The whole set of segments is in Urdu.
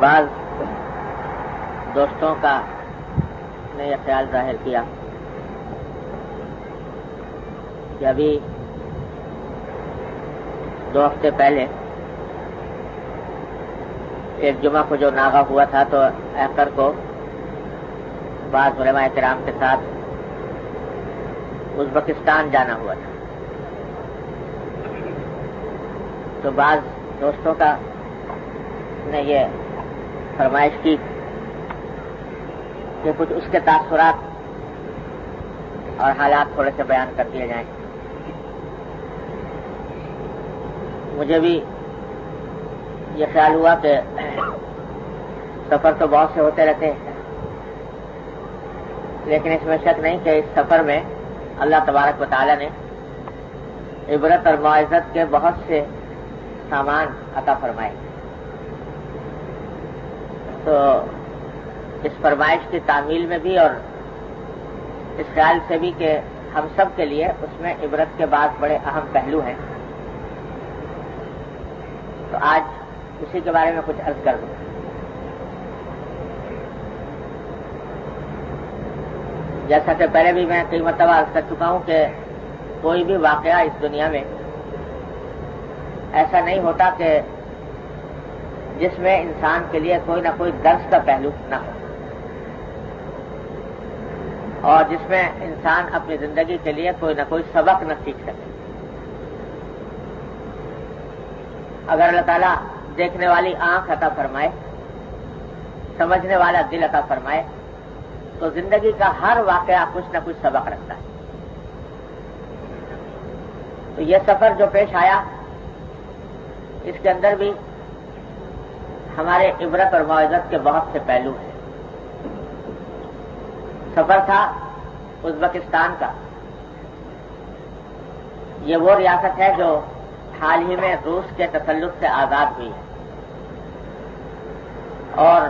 بعض دوستوں کا نے یہ خیال ظاہر کیا کہ ابھی 2 ہفتے پہلے ایک جمعہ کو جو ناغہ ہوا تھا تو ایکر کو بعض علماء کرام کے ساتھ ازبکستان جانا ہوا تھا. تو بعض دوستوں کا نے یہ فرمائش کی کہ کچھ اس کے تاثرات اور حالات تھوڑے سے بیان کر دیے جائیں. مجھے بھی یہ خیال ہوا کہ سفر تو بہت سے ہوتے رہتے ہیں، لیکن اس میں شک نہیں کہ اس سفر میں اللہ تبارک و تعالی نے عبرت اور معزت کے بہت سے سامان عطا فرمائے. تو اس فرمائش کی تعمیل میں بھی اور اس خیال سے بھی کہ ہم سب کے لیے اس میں عبرت کے بعد بڑے اہم پہلو ہیں، تو آج اسی کے بارے میں کچھ عرض کر دوں. جیسا کہ پہلے بھی میں کئی مرتبہ عرض کر چکا ہوں کہ کوئی بھی واقعہ اس دنیا میں ایسا نہیں ہوتا کہ جس میں انسان کے لیے کوئی نہ کوئی درس کا پہلو نہ ہو، اور جس میں انسان اپنی زندگی کے لیے کوئی نہ کوئی سبق نہ سیکھ سکے. اگر اللہ تعالیٰ دیکھنے والی آنکھ عطا فرمائے، سمجھنے والا دل عطا فرمائے، تو زندگی کا ہر واقعہ کچھ نہ کچھ سبق رکھتا ہے. تو یہ سفر جو پیش آیا اس کے اندر بھی ہمارے عبرت اور معزت کے بہت سے پہلو ہیں. سفر تھا ازبکستان کا. یہ وہ ریاست ہے جو حال ہی میں روس کے تسلط سے آزاد ہوئی ہے، اور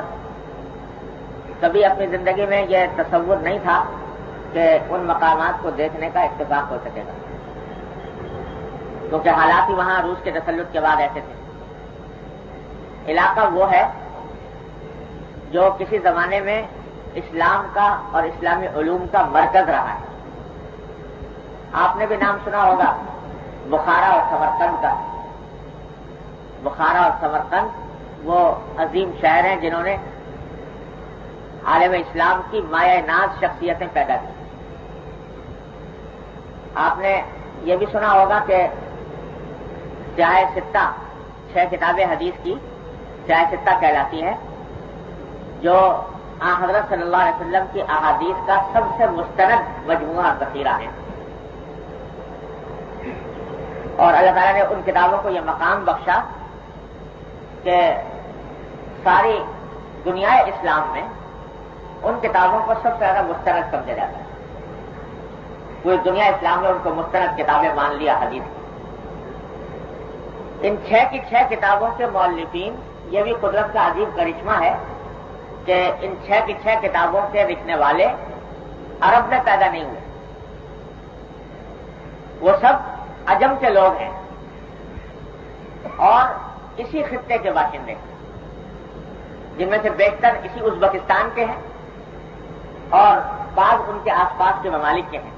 کبھی اپنی زندگی میں یہ تصور نہیں تھا کہ ان مقامات کو دیکھنے کا اتفاق ہو سکے گا، کیونکہ حالات ہی وہاں روس کے تسلط کے بعد ایسے تھے. علاقہ وہ ہے جو کسی زمانے میں اسلام کا اور اسلامی علوم کا مرکز رہا ہے. آپ نے بھی نام سنا ہوگا بخارا اور سمرقند کا. بخارا اور سمرقند وہ عظیم شہر ہیں جنہوں نے عالم اسلام کی مایہ ناز شخصیتیں پیدا کی. آپ نے یہ بھی سنا ہوگا کہ سیاہ ستہ 6 کتابیں حدیث کی سیاہ ستہ کہلاتی ہے، جو حضرت صلی اللہ علیہ وسلم کی احادیث کا سب سے مستند مجموعہ اور ذخیرہ ہے. اور اللہ تعالیٰ نے ان کتابوں کو یہ مقام بخشا کہ ساری دنیا اسلام میں ان کتابوں کو سب سے زیادہ مستند سمجھا جاتا ہے. پوری دنیا اسلام میں ان کو مستند کتابیں مان لیا حدیث کی. ان 6 کی 6 کتابوں کے مؤلفین، یہ بھی قدرت کا عجیب کرشمہ ہے کہ ان 6 کی 6 کتابوں کے لکھنے والے عرب میں پیدا نہیں ہوئے، وہ سب عجم کے لوگ ہیں اور اسی خطے کے باشندے ہیں، جن میں سے بیشتر اسی ازبکستان کے ہیں اور بعض ان کے آس پاس کے ممالک کے ہیں.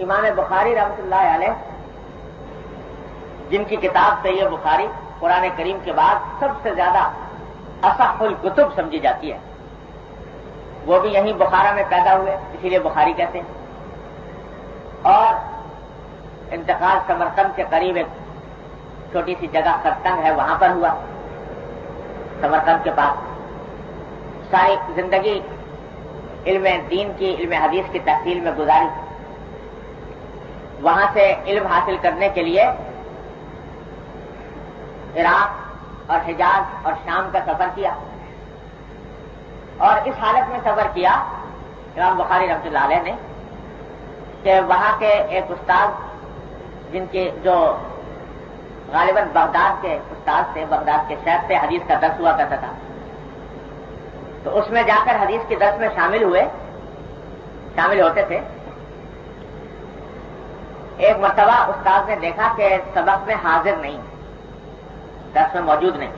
امام بخاری رحمۃ اللہ علیہ، جن کی کتاب صحیح بخاری قرآن کریم کے بعد سب سے زیادہ اصح الکتب سمجھی جاتی ہے، وہ بھی یہیں بخارا میں پیدا ہوئے، اسی لیے بخاری کہتے ہیں. اور انتقال سمرقند کے قریب ایک چھوٹی سی جگہ خرتنگ ہے، وہاں پر ہوا. سمرقند کے پاس ساری زندگی علم دین کی، علم حدیث کی تحصیل میں گزاری. وہاں سے علم حاصل کرنے کے لیے عراق اور حجاز اور شام کا سفر کیا، اور اس حالت میں سفر کیا امام بخاری رحمۃ اللہ علیہ نے کہ وہاں کے ایک استاد، جن کے جو غالباً بغداد کے استاد تھے، بغداد کے شیخ سے حدیث کا درس ہوا کرتا تھا، تو اس میں جا کر حدیث کے درس میں شامل ہوتے تھے. ایک مرتبہ استاد نے دیکھا کہ سبق میں حاضر نہیں، درس میں موجود نہیں.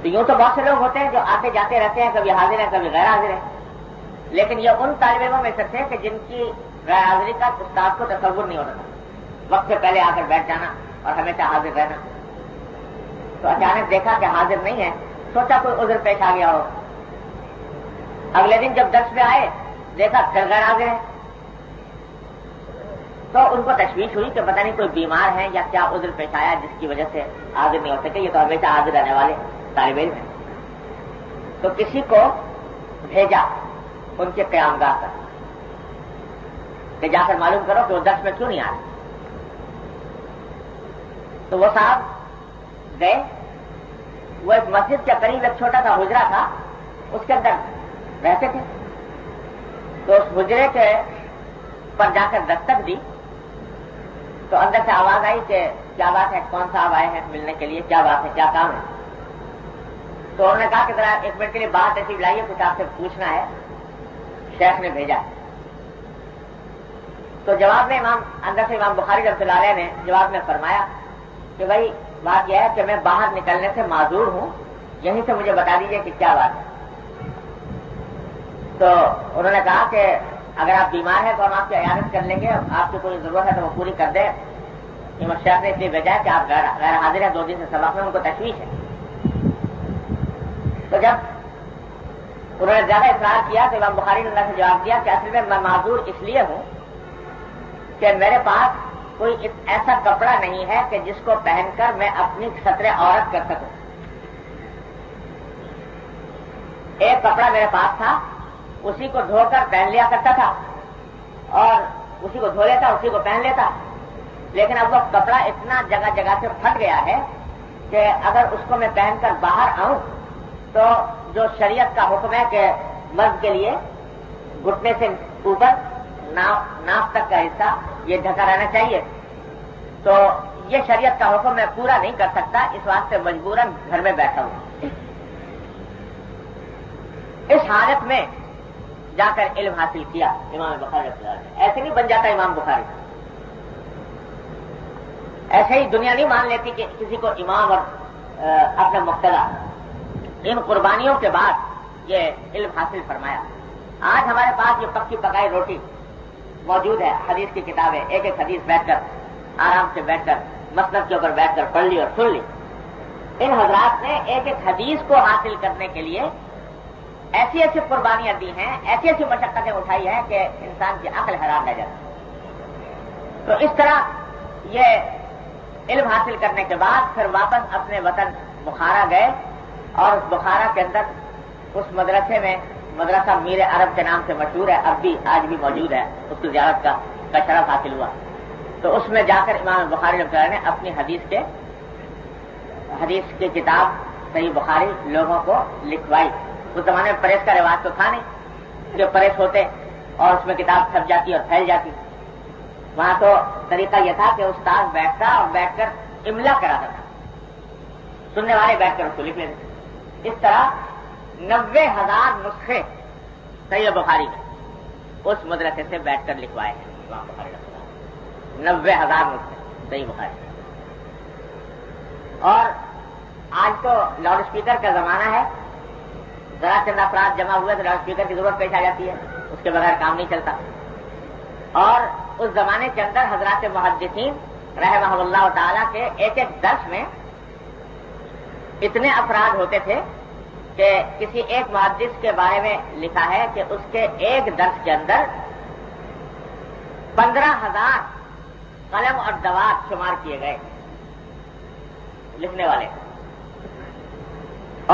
تو یوں تو بہت سے لوگ ہوتے ہیں جو آتے جاتے رہتے ہیں، کبھی حاضر ہیں کبھی غیر حاضر ہیں، لیکن یہ ان طالب علموں میں سے تھے کہ جن کی غیر حاضری کا استاد کو تصور نہیں ہوتا تھا، وقت سے پہلے آ کر بیٹھ جانا اور ہمیشہ حاضر رہنا۔ تو اچانک دیکھا کہ حاضر نہیں ہے، سوچا کوئی عذر پیش آ گیا ہو۔ اگلے دن جب درس میں آئے دیکھا پھر غیر حاضر ہے، تو ان کو تشویش ہوئی کہ پتہ نہیں کوئی بیمار ہے یا کیا عذر پیش آیا جس کی وجہ سے حاضر نہیں ہو سکے، یہ تو ہمیشہ حاضر رہنے والے طالب علم ہیں۔ تو کسی کو بھیجا ان کے قیام گاہ پر کہ جا کر معلوم کرو کہ وہ درس میں کیوں نہیں آ رہے۔ تو وہ صاحب گئے، وہ ایک مسجد کے قریب ایک چھوٹا سا حجرہ تھا، اس کے اندر رہتے تھے۔ تو اس حجرے کے پر جا کر دستک دی تو اندر سے آواز آئی کہ کیا بات ہے، کون صاحب آئے ہیں ملنے کے لیے، کیا بات ہے، کیا کام ہے؟ تو انہوں نے کہا کہ ذرا ایک منٹ کے لیے باہر تشریف لائیے، کچھ آپ سے پوچھنا ہے، شیخ نے بھیجا۔ تو جواب میں اندر سے امام بخاری رحمۃ اللہ علیہ نے جواب میں فرمایا کہ بھائی بات یہ ہے کہ میں باہر نکلنے سے معذور ہوں، یہیں سے مجھے بتا دیجئے کہ کیا بات ہے۔ تو انہوں نے کہا کہ اگر آپ بیمار ہیں تو ہم آپ کی عیادت کر لیں گے، آپ کی کوئی ضرورت ہے تو وہ پوری کر دیں۔ امام شیخ نے اس لیے بھیجا کہ آپ غیر حاضر ہیں 2 دن سے سبق میں، ان کو تشویش ہے۔ تو جب انہوں نے زیادہ اصرار کیا تو امام بخاری نے اللہ سے جواب دیا کہ اصل میں معذور اس لیے ہوں کہ میرے پاس کوئی ایسا کپڑا نہیں ہے کہ جس کو پہن کر میں اپنی ستر عورت کر سکوں۔ ایک کپڑا میرے پاس تھا، اسی کو دھو کر پہن لیا کرتا تھا اور اسی کو دھو لیتا، اسی کو پہن لیتا، لیکن اب وہ کپڑا اتنا جگہ جگہ سے پھٹ گیا ہے کہ اگر اس کو میں پہن کر باہر آؤں تو جو شریعت کا حکم ہے کہ مرد کے لیے گھٹنے سے اوپر ناف تک کا حصہ یہ ڈھکا رہنا چاہیے، تو یہ شریعت کا حکم میں پورا نہیں کر سکتا، اس واسطے مجبوراً گھر میں بیٹھا ہوں۔ اس حالت میں جا کر علم حاصل کیا امام بخاری نے۔ ایسے نہیں بن جاتا امام بخاری، ایسے ہی دنیا نہیں مان لیتی کہ کسی کو امام اور اپنا مقتدا۔ ان قربانیوں کے بعد یہ علم حاصل فرمایا۔ آج ہمارے پاس یہ پکی پکائی روٹی موجود ہے، حدیث کی کتابیں، ایک ایک حدیث بیٹھ کر آرام سے بیٹھ کر مسند کے اوپر بیٹھ کر پڑھ لی اور سن لی۔ ان حضرات نے ایک ایک حدیث کو حاصل کرنے کے لیے ایسی ایسی قربانیاں دی ہیں، ایسی ایسی مشقتیں اٹھائی ہیں کہ انسان کی عقل حیران رہ جاتی ہے۔ تو اس طرح یہ علم حاصل کرنے کے بعد پھر واپس اپنے وطن بخارا گئے، اور اس بخارا کے اندر اس مدرسے میں، مدرسہ میر عرب کے نام سے مشہور ہے، اب بھی آج بھی موجود ہے، اس کی زیارت کا شرف حاصل ہوا۔ تو اس میں جا کر امام بخاری رحمۃ اللہ نے اپنی حدیث کی کتاب صحیح بخاری لوگوں کو لکھوائی۔ اس زمانے میں پریس کا رواج تو تھا نہیں، جو پریس ہوتے اور اس میں کتاب چھپ جاتی اور پھیل جاتی۔ وہاں تو طریقہ یہ تھا کہ استاد بیٹھتا اور بیٹھ کر املا کراتا تھا، سننے والے بیٹھ کر اس کو لکھ لیتے۔ اس طرح 90,000 نسخے صحیح بخاری کے اس مدرسے سے بیٹھ کر لکھوائے ہیں امام بخاری رحمۃ اللہ۔ 90,000 نسخے صحیح بخاری۔ اور آج تو لاؤڈ اسپیکر کا زمانہ ہے، ذرا چند افراد جمع ہوئے تو لاؤڈ اسپیکر کی ضرورت پیش آ جاتی ہے، اس کے بغیر کام نہیں چلتا۔ اور اس زمانے کے اندر حضرات محدثین رحمہ اللہ تعالیٰ کے ایک ایک درس میں اتنے افراد ہوتے تھے کہ کسی ایک محدث کے بارے میں لکھا ہے کہ اس کے ایک درس کے اندر 15,000 قلم اور دوات شمار کیے گئے لکھنے والے۔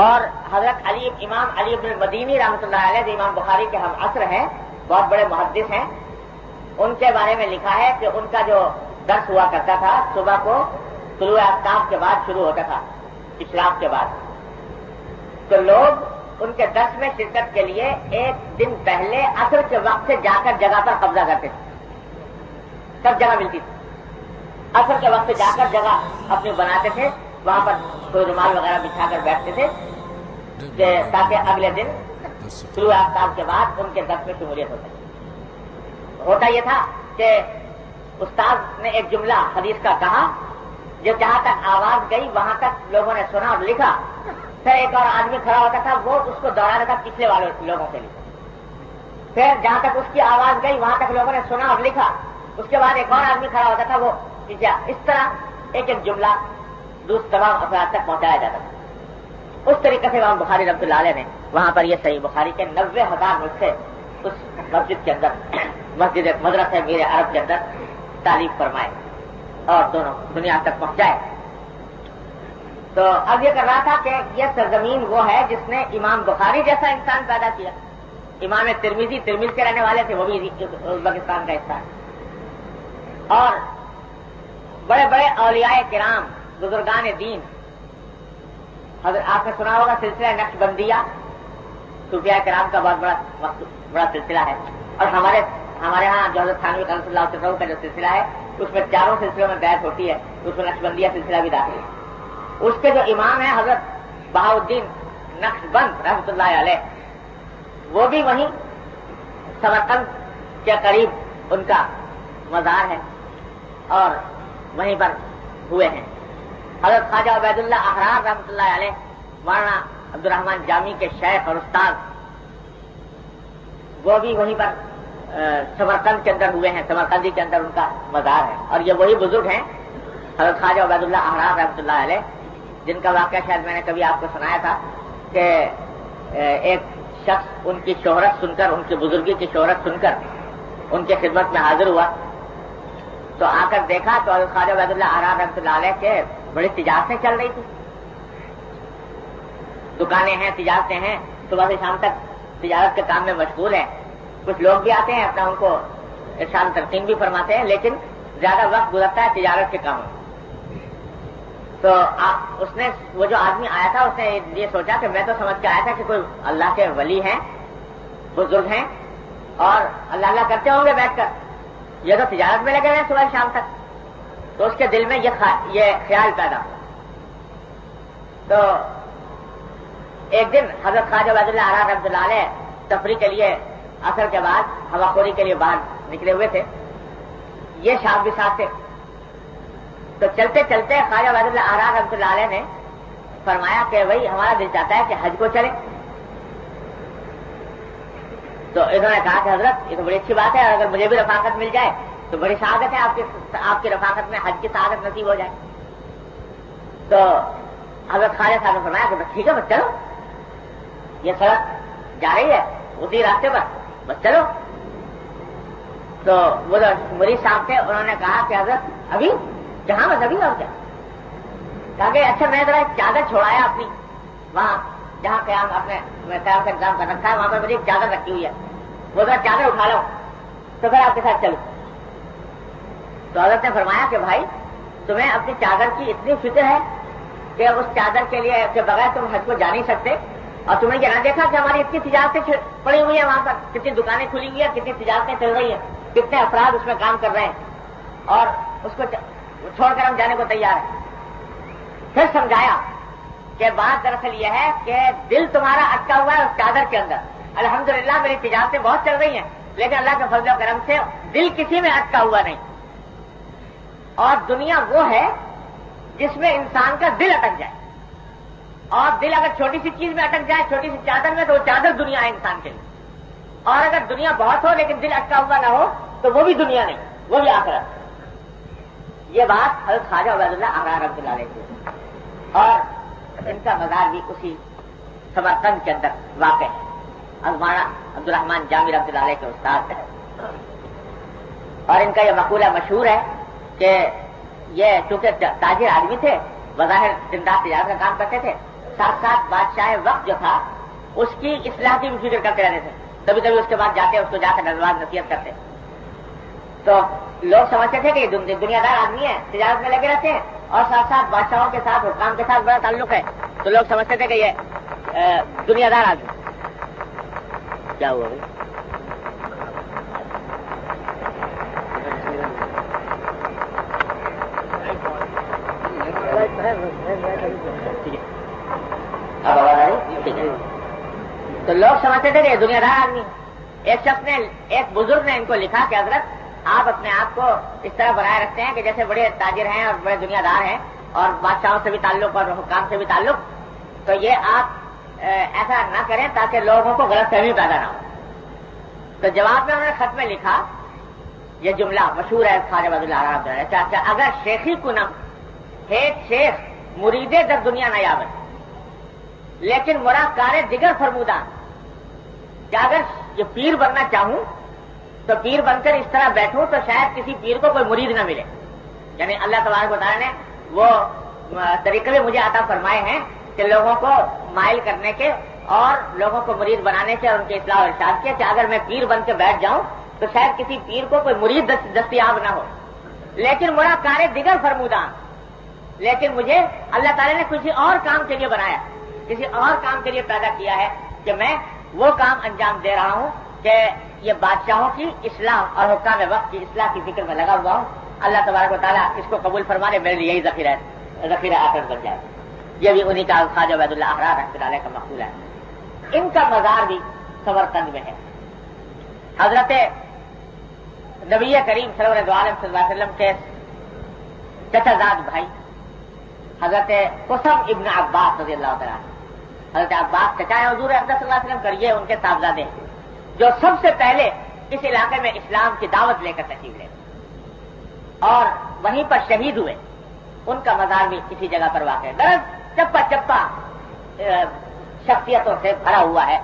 اور حضرت امام علی بن المدینی رحمۃ اللہ علیہ جو امام بخاری کے ہم عصر ہیں، بہت بڑے محدث ہیں، ان کے بارے میں لکھا ہے کہ ان کا جو درس ہوا کرتا تھا صبح کو طلوع آفتاب کے بعد شروع ہوتا تھا، اشراق کے بعد، تو لوگ ان کے درس میں شرکت کے لیے ایک دن پہلے عصر کے وقت سے جا کر جگہ پر قبضہ کرتے تھے۔ سب جگہ ملتی تھی، عصر کے وقت سے جا کر جگہ اپنی بناتے تھے، وہاں پر کوئی رومال وغیرہ بچھا کر بیٹھتے تھے تاکہ اگلے دن طلوع آفتاب کے بعد ان کے درس میں شمولیت ہوتی۔ ہوتا یہ تھا کہ استاد نے ایک جملہ حدیث کا کہا، جو جہاں تک آواز گئی وہاں تک لوگوں نے سنا اور لکھا، پھر ایک اور آدمی کھڑا ہوتا تھا، وہ اس کو دوڑانا تھا پچھلے والے لوگوں کے لیے. پھر جہاں تک اس کی آواز گئی وہاں تک لوگوں نے سنا اور لکھا. اس کے بعد ایک اور آدمی کھڑا ہوتا تھا، وہ پیچھے. اس طرح ایک ایک جملہ تمام افراد تک پہنچایا جاتا تھا. اس طریقے سے امام بخاری رحمۃ اللہ علیہ نے وہاں پر یہ صحیح بخاری کے 90,000 نسخے اس مسجد کے اندر، مسجد مدرسہ میر عرب کے اندر تعلیف فرمائے اور دونوں دنیا تک پہنچائے. تو اب یہ کر رہا تھا کہ یہ سرزمین وہ ہے جس نے امام بخاری جیسا انسان پیدا کیا. امام ترمذی ترمذ کے رہنے والے تھے، وہ بھی ازبکستان کا حصہ ہے. اور بڑے بڑے اولیاء کرام، بزرگان دین، حضرت آپ نے سنا ہوگا سلسلہ نقشبندیہ، صوفیاء کرام کا بہت بڑا سلسلہ ہے. اور ہمارے ہاں جو حضرت تھانوی رضی اللہ عنہ کا جو سلسلہ ہے اس میں چاروں سلسلوں میں بیعت ہوتی ہے، اس میں نقشبندیہ سلسلہ بھی داخل ہے. اس کے جو امام ہیں حضرت بہاؤالدین نقشبند رحمۃ اللہ علیہ، وہ بھی وہیں سمرقند کے قریب ان کا مزار ہے اور وہیں پر ہوئے ہیں. حضرت خواجہ عبید اللہ احرار رحمۃ اللہ علیہ، مولانا عبد الرحمن جامی کے شیخ اور استاد، وہ بھی وہیں پر سمرقند کے اندر ہوئے ہیں. سمرقندی کے اندر ان کا مزار ہے. اور یہ وہی بزرگ ہیں حضرت خواجہ عبید اللہ احرار رحمۃ اللہ علیہ، جن کا واقعہ شاید میں نے کبھی آپ کو سنایا تھا کہ ایک شخص ان کی شہرت سن کر، ان کی بزرگی کی شہرت سن کر ان کی خدمت میں حاضر ہوا. تو آ کر دیکھا تو حضرت خواجہ عبید اللہ احرار رحمۃ اللہ علیہ کے بڑی تجارتیں چل رہی تھی. دکانیں ہیں، تجارتیں ہیں، صبح سے شام تک تجارت کے کام میں مشغول ہیں. کچھ لوگ بھی آتے ہیں، اپنا ان کو ارشاد تلقین بھی فرماتے ہیں، لیکن زیادہ وقت گزرتا ہے تجارت کے کاموں. تو اس نے، وہ جو آدمی آیا تھا، اس نے یہ سوچا کہ میں تو سمجھ کے آیا تھا کہ کوئی اللہ کے ولی ہیں، بزرگ ہیں اور اللہ اللہ کرتے ہوں گے بیٹھ کر، یہ تو تجارت میں لگے ہوئے ہیں صبح شام تک. تو اس کے دل میں یہ خیال پیدا ہوا. تو ایک دن حضرت خواجہ عبید اللہ احرار رحمۃ اللہ علیہ تفریح کے لیے عصر کے بعد ہوا خوری کے لیے باہر نکلے ہوئے تھے. یہ شام بھی ساتھ تھے. تو چلتے چلتے خواجہ عبید اللہ احرار رحمۃ اللہ علیہ نے فرمایا کہ بھائی ہمارا دل چاہتا ہے کہ حج کو چلے. تو انہوں نے کہا کہ حضرت یہ تو بڑی اچھی بات ہے، اگر مجھے بھی رفاقت مل جائے تو بڑی سعادت ہے، آپ کی رفاقت میں حج کی سعادت نصیب ہو جائے. تو حضرت خواجہ صاحب نے فرمایا کہ بس ٹھیک ہے، بس چلو، یہ سڑک جا رہی ہے اسی راستے پر، بس چلو. تو وہ جو مریض صاحب تھے انہوں نے کہا کہ حضرت ابھی جہاں بس ابھی اور کیا. کہا کہ اچھا میں ذرا ایک چادر چھوڑایا اپنی وہاں جہاں قیام اپنے قیام کا انتظام کر رکھا ہے، وہاں پر میری ایک چادر رکھی ہوئی ہے، وہ ذرا چادر اٹھا لو تو پھر آپ کے ساتھ چلو. تو حضرت نے فرمایا کہ بھائی تمہیں اپنی چادر کی اتنی فکر ہے کہ اس چادر کے لیے کے بغیر تم حج کو جا نہیں سکتے، اور تم نے یہ نہ دیکھا کہ ہماری اتنی تجارتیں پڑی ہوئی ہیں وہاں پر، کتنی دکانیں کھلی ہوئی ہیں، کتنی تجارتیں چل رہی ہیں، کتنے افراد اس میں کام کر رہے ہیں، اور اس کو چھوڑ کر ہم جانے کو تیار ہیں. پھر سمجھایا کہ بات دراصل یہ ہے کہ دل تمہارا اٹکا ہوا ہے اس چادر کے اندر. الحمدللہ میری تجارتیں بہت چل رہی ہیں، لیکن اللہ کے فضل و کرم سے دل کسی میں اٹکا ہوا نہیں. اور دنیا وہ ہے جس میں انسان کا دل اٹک جائے، اور دل اگر چھوٹی سی چیز میں اٹک جائے، چھوٹی سی چادر میں، تو وہ چادر دنیا ہے انسان کے لیے. اور اگر دنیا بہت ہو لیکن دل اٹکا ہوا نہ ہو تو وہ بھی دنیا نہیں، وہ بھی آخرت. یہ بات حضرت خواجہ عبید اللہ احرار رحمۃ اللہ علیہ کی، اور ان کا مزار بھی اسی سمرقند کے اندر واقع ہے. مولانا عبد الرحمن جامی رحمۃ اللہ علیہ کے استاد ہے. اور ان کا یہ مقولہ مشہور ہے کہ یہ چونکہ تاجر آدمی تھے، بظاہر دن رات تجارت کا کام کرتے تھے، ساتھ ساتھ بادشاہ وقت جو تھا اس کی اصلاح کی بھی فکر کرتے رہتے تھے. کبھی کبھی اس کے بعد جاتے، اس کو جا کر نظرباز نصیحت کرتے. تو لوگ سمجھتے تھے کہ یہ دنیا دار آدمی ہے، تجارت میں لگے رہتے ہیں، اور ساتھ ساتھ بادشاہوں کے ساتھ، حکام کے ساتھ بڑا تعلق ہے. تو لوگ سمجھتے تھے کہ یہ دنیا دار آدمی. کیا ہوا بھائی؟ اب آواز آ رہی؟ ٹھیک ہے. تو لوگ سمجھتے تھے کہ دنیا دار آدمی. ایک شخص نے، ایک بزرگ نے ان کو لکھا کہ حضرت آپ اپنے آپ کو اس طرح بنائے رکھتے ہیں کہ جیسے بڑے تاجر ہیں اور بڑے دنیا دار ہیں اور بادشاہوں سے بھی تعلق اور حکام سے بھی تعلق. تو یہ آپ ایسا نہ کریں تاکہ لوگوں کو غلط فہمی پیدا نہ ہو. تو جواب میں انہوں نے خط میں لکھا یہ جملہ مشہور ہے خواجہ ولی اللہ چاچا اگر شیخی کنم ہے شیخ مریدے در دنیا نیابت لیکن مرا کار دیگر فرمودان کہ اگر یہ پیر بننا چاہوں تو پیر بن کر اس طرح بیٹھوں تو شاید کسی پیر کو کوئی مرید نہ ملے. یعنی اللہ تبارک و تعالیٰ نے وہ طریقے بھی مجھے عطا فرمائے ہیں کہ لوگوں کو مائل کرنے کے اور لوگوں کو مرید بنانے کے اور ان کے اصلاح و ارشاد کے کہ اگر میں پیر بن کے بیٹھ جاؤں تو شاید کسی پیر کو کوئی مرید دستیاب نہ ہو. لیکن مرا کار دیگر فرمودان لیکن مجھے اللہ تعالیٰ نے کسی اور کام کے لیے بنایا, کسی اور کام کے لیے پیدا کیا ہے کہ میں وہ کام انجام دے رہا ہوں کہ یہ بادشاہوں کی اصلاح اور حکام وقت کی اصلاح کی فکر میں لگا ہوا ہوں. اللہ تبارک و تعالیٰ اس کو قبول فرمانے میرے لیے یہی ذخیرہ آخرت بن جائے. یہ بھی انہی کا خواجہ عبید اللہ احرار رحمۃ اللہ علیہ کا مقبول ہے. ان کا مزار بھی سمرقند میں ہے. حضرت نبی کریم صلی اللہ علیہ وسلم کے چچا زاد بھائی حضرت قسم ابن عباس رضی اللہ تعالیٰ, حضرت عباس چچا ہے حضور اقدس صلی اللہ علیہ وسلم کر یہ ان کے صاحبزادے جو سب سے پہلے اس علاقے میں اسلام کی دعوت لے کر تشریف لے اور وہیں پر شہید ہوئے. ان کا مزار بھی کسی جگہ پر واقع ہے. درد چپا چپا شخصیتوں سے بھرا ہوا ہے.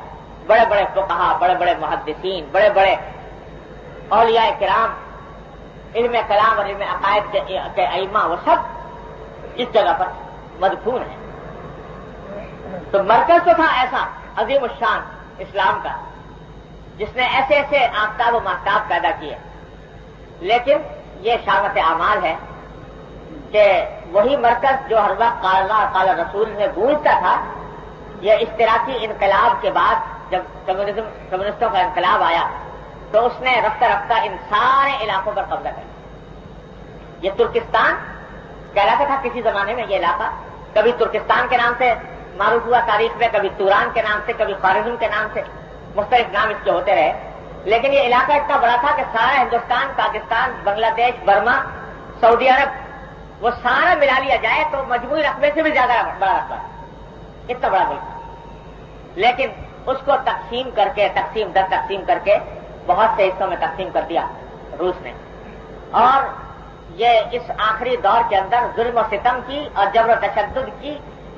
بڑے بڑے فقہا, بڑے بڑے محدثین, بڑے بڑے اولیاء کرام, علم کلام اور علم عقائد کے ائمہ وہ سب اس جگہ پر مدفون ہیں. تو مرکز تو تھا ایسا عظیم الشان اسلام کا جس نے ایسے ایسے آفتاب و ماہتاب پیدا کیے, لیکن یہ شامت اعمال ہے کہ وہی مرکز جو ہر وقت قال اللہ قال رسول میں گونجتا تھا, یہ اشتراکی انقلاب کے بعد جب کمیونسٹوں کا انقلاب آیا تو اس نے رفتہ رفتہ ان سارے علاقوں پر قبضہ کر لیا. یہ ترکستان کہلاتا تھا کسی زمانے میں. یہ علاقہ کبھی ترکستان کے نام سے معروف ہوا تاریخ میں, کبھی توران کے نام سے, کبھی خوارزم کے نام سے, مختلف نام اس کے ہوتے رہے. لیکن یہ علاقہ اتنا بڑا تھا کہ سارا ہندوستان, پاکستان, بنگلہ دیش, برما, سعودی عرب وہ سارا ملا لیا جائے تو مجموعی رقبے سے بھی زیادہ بڑا رقبہ, اتنا بڑا ملک تھا. لیکن اس کو تقسیم کر کے تقسیم کر کے بہت سے حصوں میں تقسیم کر دیا روس نے. اور یہ اس آخری دور کے اندر ظلم و ستم کی اور جبر و تشدد کی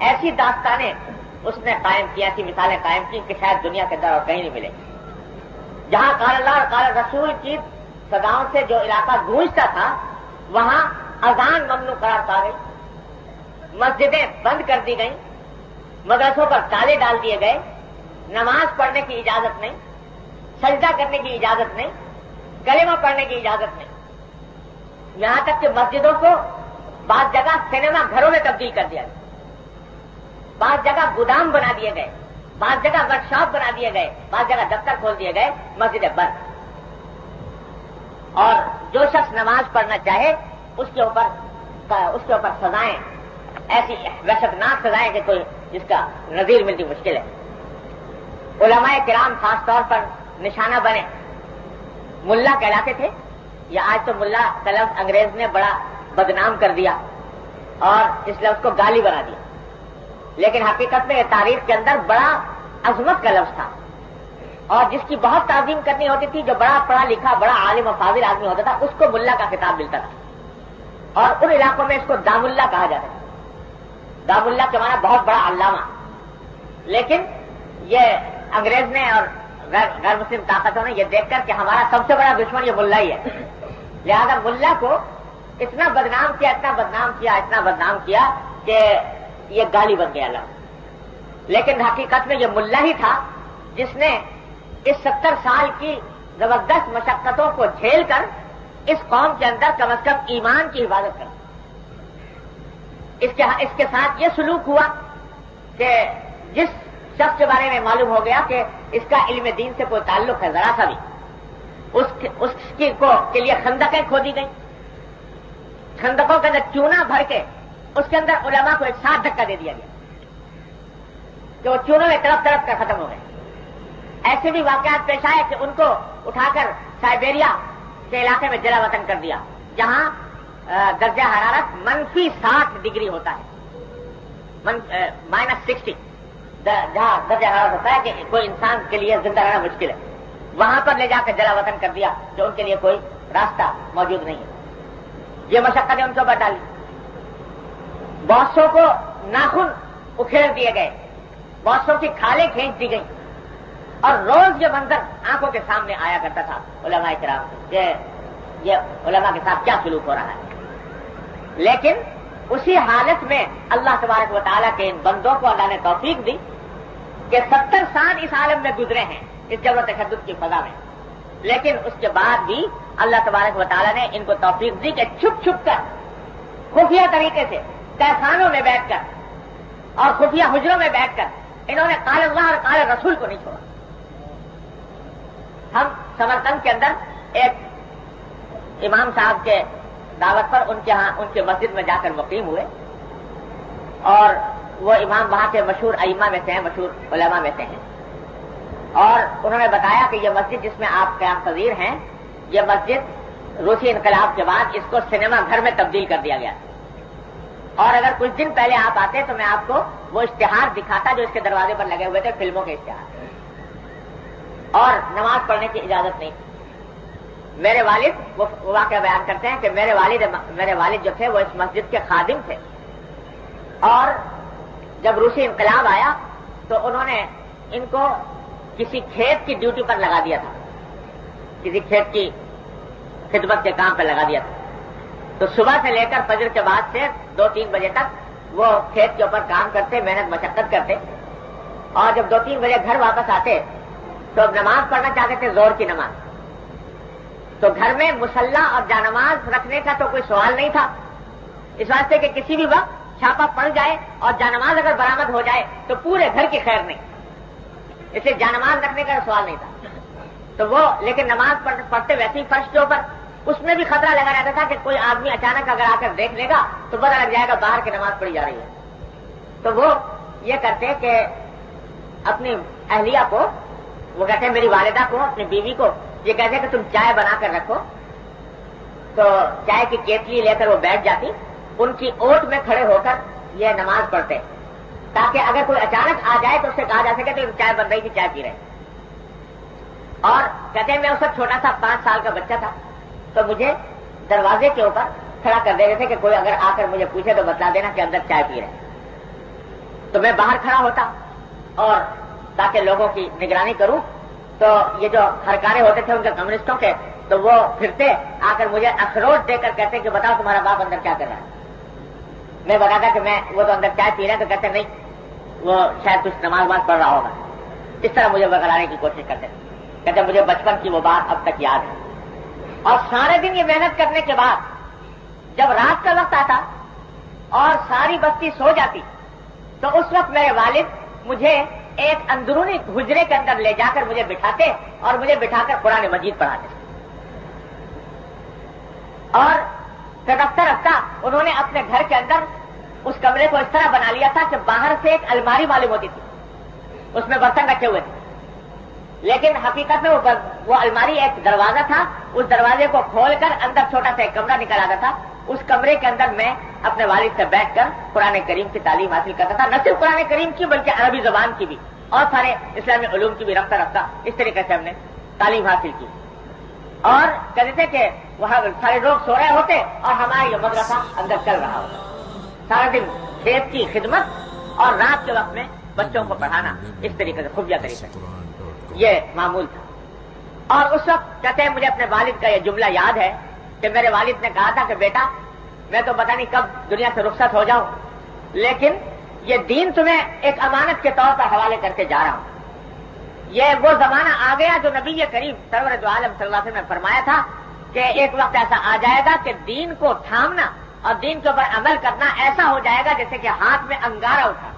ایسی داستانیں اس نے قائم کی, ایسی مثالیں قائم کی کہ شاید دنیا کے اندر اور کہیں نہیں ملے. جہاں قال اللہ اور قال رسول کی صداؤں سے جو علاقہ گونجتا تھا وہاں اذان ممنوع قرار پا گئی, مسجدیں بند کر دی گئیں, مدرسوں پر تالے ڈال دیے گئے, نماز پڑھنے کی اجازت نہیں, سجدہ کرنے کی اجازت نہیں, کلمہ پڑھنے کی اجازت نہیں. یہاں تک کہ مسجدوں کو بعض جگہ سینما گھروں میں تبدیل کر دیا گیا, بعض جگہ گودام بنا دیے گئے, بعض جگہ ورک شاپ بنا دیے گئے, بعض جگہ دفتر کھول دیے گئے, مسجدیں بند. اور جو شخص نماز پڑھنا چاہے اس کے اوپر سزائیں, ایسی وحشتناک سزائیں کہ کوئی جس کا نظیر ملتی مشکل ہے. علماء کرام خاص طور پر نشانہ بنے. ملا کہلاتے تھے. یہ آج تو ملا کا لفظ انگریز نے بڑا بدنام کر دیا اور اس لفظ کو گالی بنا دیا, لیکن حقیقت میں یہ تاریخ کے اندر بڑا عظمت کا لفظ تھا اور جس کی بہت تعظیم کرنی ہوتی تھی. جو بڑا پڑھا لکھا, بڑا عالم و فاضل آدمی ہوتا تھا اس کو ملا کا خطاب ملتا تھا. اور ان علاقوں میں اس کو دام اللہ کہا جاتا تھا. دام اللہ کے معنی بہت بڑا علامہ. لیکن یہ انگریز نے اور غیر مسلم طاقتوں نے یہ دیکھ کر کہ ہمارا سب سے بڑا دشمن یہ ملا ہی ہے, لہذا ملا کو اتنا بدنام کیا کہ یہ گالی بن گیا لفظ. لیکن حقیقت میں یہ ملا ہی تھا جس نے اس 70 سال کی زبردست مشقتوں کو جھیل کر اس قوم کے اندر کم از کم ایمان کی حفاظت کر. اس کے ساتھ یہ سلوک ہوا کہ جس شخص کے بارے میں معلوم ہو گیا کہ اس کا علم دین سے کوئی تعلق ہے ذرا سا بھی, اس کے لیے خندقیں کھودی گئیں. خندقوں کے اندر چونا بھر کے اس کے اندر علماء کو ایک ساتھ دھکا دے دیا گیا کہ وہ چونوں میں طرف کر ختم ہو گئے. ایسے بھی واقعات پیش آئے کہ ان کو اٹھا کر سائبیریا کے علاقے میں جلا وطن کر دیا, جہاں درجہ حرارت -60 ڈگری ہوتا ہے, -60. جہاں درجہ حرارت ہوتا ہے کہ کوئی انسان کے لیے زندہ رہنا مشکل ہے، وہاں پر لے جا کر جلا وطن کر دیا کہ ان کے لیے کوئی راستہ موجود نہیں ہے۔ یہ مشقتیں ان کے اوپر ڈالی، بہت سو کو ناخن اکھیڑ دیے گئے، بہت سو کی کھالیں کھینچ دی گئیں، اور روز یہ منظر آنکھوں کے سامنے آیا کرتا تھا علماء کرام کہ یہ علماء کے ساتھ کیا سلوک ہو رہا ہے۔ لیکن اسی حالت میں اللہ تبارک و تعالیٰ کے ان بندوں کو اللہ نے توفیق دی کہ 70 سال اس عالم میں گزرے ہیں اس جبر و تشدد کی فضا میں، لیکن اس کے بعد بھی اللہ تبارک و تعالیٰ نے ان کو توفیق دی کہ چھپ چھپ کر خفیہ طریقے سے تہخانوں میں بیٹھ کر اور خفیہ حجروں میں بیٹھ کر انہوں نے قال اللہ اور قال رسول کو نہیں چھوڑا۔ ہم سمرقند کے اندر ایک امام صاحب کے دعوت پر ان کے مسجد میں جا کر مقیم ہوئے، اور وہ امام وہاں کے مشہور ائمہ میں سے ہیں، مشہور علماء میں سے ہیں، اور انہوں نے بتایا کہ یہ مسجد جس میں آپ قیام پذیر ہیں، یہ مسجد روسی انقلاب کے بعد اس کو سنیما گھر میں تبدیل کر دیا گیا، اور اگر کچھ دن پہلے آپ آتے تو میں آپ کو وہ اشتہار دکھاتا جو اس کے دروازے پر لگے ہوئے تھے، فلموں کے اشتہار، اور نماز پڑھنے کی اجازت نہیں۔ میرے والد وہ واقعہ بیان کرتے ہیں کہ میرے والد جو تھے وہ اس مسجد کے خادم تھے، اور جب روسی انقلاب آیا تو انہوں نے ان کو کسی کھیت کی ڈیوٹی پر لگا دیا تھا، کسی کھیت کی خدمت کے کام پر لگا دیا تھا، تو صبح سے لے کر فجر کے بعد سے 2-3 بجے تک وہ کھیت کے اوپر کام کرتے، محنت مشقت کرتے، اور جب 2-3 بجے گھر واپس آتے تو اب نماز پڑھنا چاہتے تھے، زور کی نماز، تو گھر میں مصلی اور جانماز رکھنے کا تو کوئی سوال نہیں تھا، اس واسطے کہ کسی بھی وقت چھاپا پڑ جائے اور جانماز اگر برآمد ہو جائے تو پورے گھر کی خیر نہیں، اس لیے جانماز رکھنے کا سوال نہیں تھا۔ تو وہ لیکن نماز پڑھتے ویسے ہی فرش کے اوپر، اس میں بھی خطرہ لگا رہتا تھا کہ کوئی آدمی اچانک اگر آ کر دیکھ لے گا تو پتہ لگ جائے گا باہر کی نماز پڑھی جا رہی ہے۔ تو وہ یہ کرتے کہ اپنی اہلیہ کو، وہ کہتے ہیں میری والدہ کو، اپنی بیوی کو یہ کہتے ہیں کہ تم چائے بنا کر رکھو، تو چائے کی کیتلی لے کر وہ بیٹھ جاتی، ان کی اوٹ میں کھڑے ہو کر یہ نماز پڑھتے، تاکہ اگر کوئی اچانک آ جائے تو اس سے کہا جا سکے تو چائے بن رہی تھی، چائے پی رہے۔ اور کہتے ہیں میں اس وقت چھوٹا سا 5 سال کا بچہ تھا، تو مجھے دروازے کے اوپر کھڑا کر دے رہے تھے کہ کوئی اگر آ کر مجھے پوچھے تو بتلا دینا کہ اندر چائے پی رہے، تو میں باہر کھڑا ہوتا اور تاکہ لوگوں کی نگرانی کروں، تو یہ جو ہرکارے ہوتے تھے ان کے کمیونسٹوں کے، تو وہ پھرتے آ کر مجھے اخروٹ دے کر کہتے کہ بتاؤ تمہارا باپ اندر کیا کر رہا ہے۔ میں بتاتا کہ میں وہ تو اندر چائے پی رہے ہیں، تو کہتے نہیں وہ شاید کچھ نماز پڑھ رہا ہوگا، اس طرح مجھے بغلانے کی کوشش کرتے، کہتے مجھے بچپن کی وہ بات اب تک یاد ہے۔ اور سارے دن یہ محنت کرنے کے بعد جب رات کا وقت آتا اور ساری بستی سو جاتی تو اس وقت میرے والد مجھے ایک اندرونی حجرے کے اندر لے جا کر مجھے بٹھاتے اور مجھے بٹھا کر قرآن مجید پڑھاتے، اور پھر رفتہ رفتہ انہوں نے اپنے گھر کے اندر اس کمرے کو اس طرح بنا لیا تھا کہ باہر سے ایک الماری معلوم ہوتی تھی، اس میں برتن رکھے ہوئے تھے، لیکن حقیقت میں وہ الماری ایک دروازہ تھا، اس دروازے کو کھول کر اندر چھوٹا سا ایک کمرہ نکل آتا تھا، اس کمرے کے اندر میں اپنے والد سے بیٹھ کر قرآن کریم کی تعلیم حاصل کرتا تھا، نہ صرف قرآن کریم کی بلکہ عربی زبان کی بھی اور سارے اسلامی علوم کی بھی رفتہ رفتہ اس طریقے سے ہم نے تعلیم حاصل کی۔ اور کہتے تھے کہ وہاں سارے لوگ سو رہے ہوتے اور ہمارا یہ مدرسہ اندر چل رہا ہوتا، سارا دن کھیت کی خدمت اور رات کے وقت میں بچوں کو پڑھانا، اس طریقے سے خفیہ طریقے سے یہ معمول تھا۔ اور اس وقت کہتے ہیں مجھے اپنے والد کا یہ جملہ یاد ہے کہ میرے والد نے کہا تھا کہ بیٹا میں تو پتہ نہیں کب دنیا سے رخصت ہو جاؤں، لیکن یہ دین تمہیں ایک امانت کے طور پر حوالے کر کے جا رہا ہوں۔ یہ وہ زمانہ آ گیا جو نبی کریم سرور دو عالم صلی اللہ علیہ وسلم نے فرمایا تھا کہ ایک وقت ایسا آ جائے گا کہ دین کو تھامنا اور دین کے اوپر عمل کرنا ایسا ہو جائے گا جیسے کہ ہاتھ میں انگارہ اٹھا۔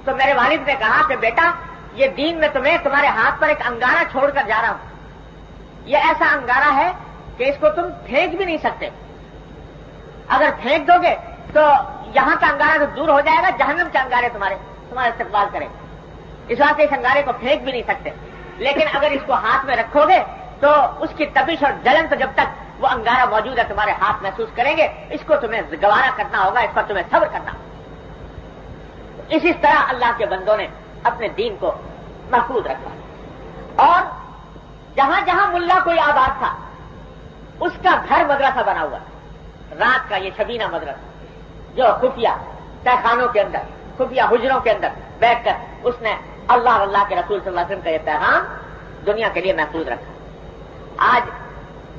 تو میرے والد نے کہا کہ بیٹا یہ دین میں تمہیں تمہارے ہاتھ پر ایک انگارہ چھوڑ کر جا رہا ہوں، یہ ایسا انگارہ ہے کہ اس کو تم پھینک بھی نہیں سکتے، اگر پھینک دو گے تو یہاں کا انگارہ تو دور ہو جائے گا، جہنم کے انگارے تمہارا استقبال کریں، اس واسطے اس انگارے کو پھینک بھی نہیں سکتے، لیکن اگر اس کو ہاتھ میں رکھو گے تو اس کی تپش اور جلن تو جب تک وہ انگارہ موجود ہے تمہارے ہاتھ محسوس کریں گے، اس کو تمہیں گوارا کرنا ہوگا، اس پر تمہیں صبر کرنا ہوگا۔ اسی طرح اللہ کے بندوں نے اپنے دین کو محفوظ رکھا، اور جہاں جہاں ملا کوئی آباد تھا اس کا گھر مدرسہ بنا ہوا تھا، رات کا یہ شبینہ مدرسہ جو خفیہ تہخانوں کے اندر، خفیہ حجروں کے اندر بیٹھ کر اس نے اللہ اور اللہ کے رسول صلی اللہ علیہ وسلم کا یہ پیغام دنیا کے لیے محفوظ رکھا۔ آج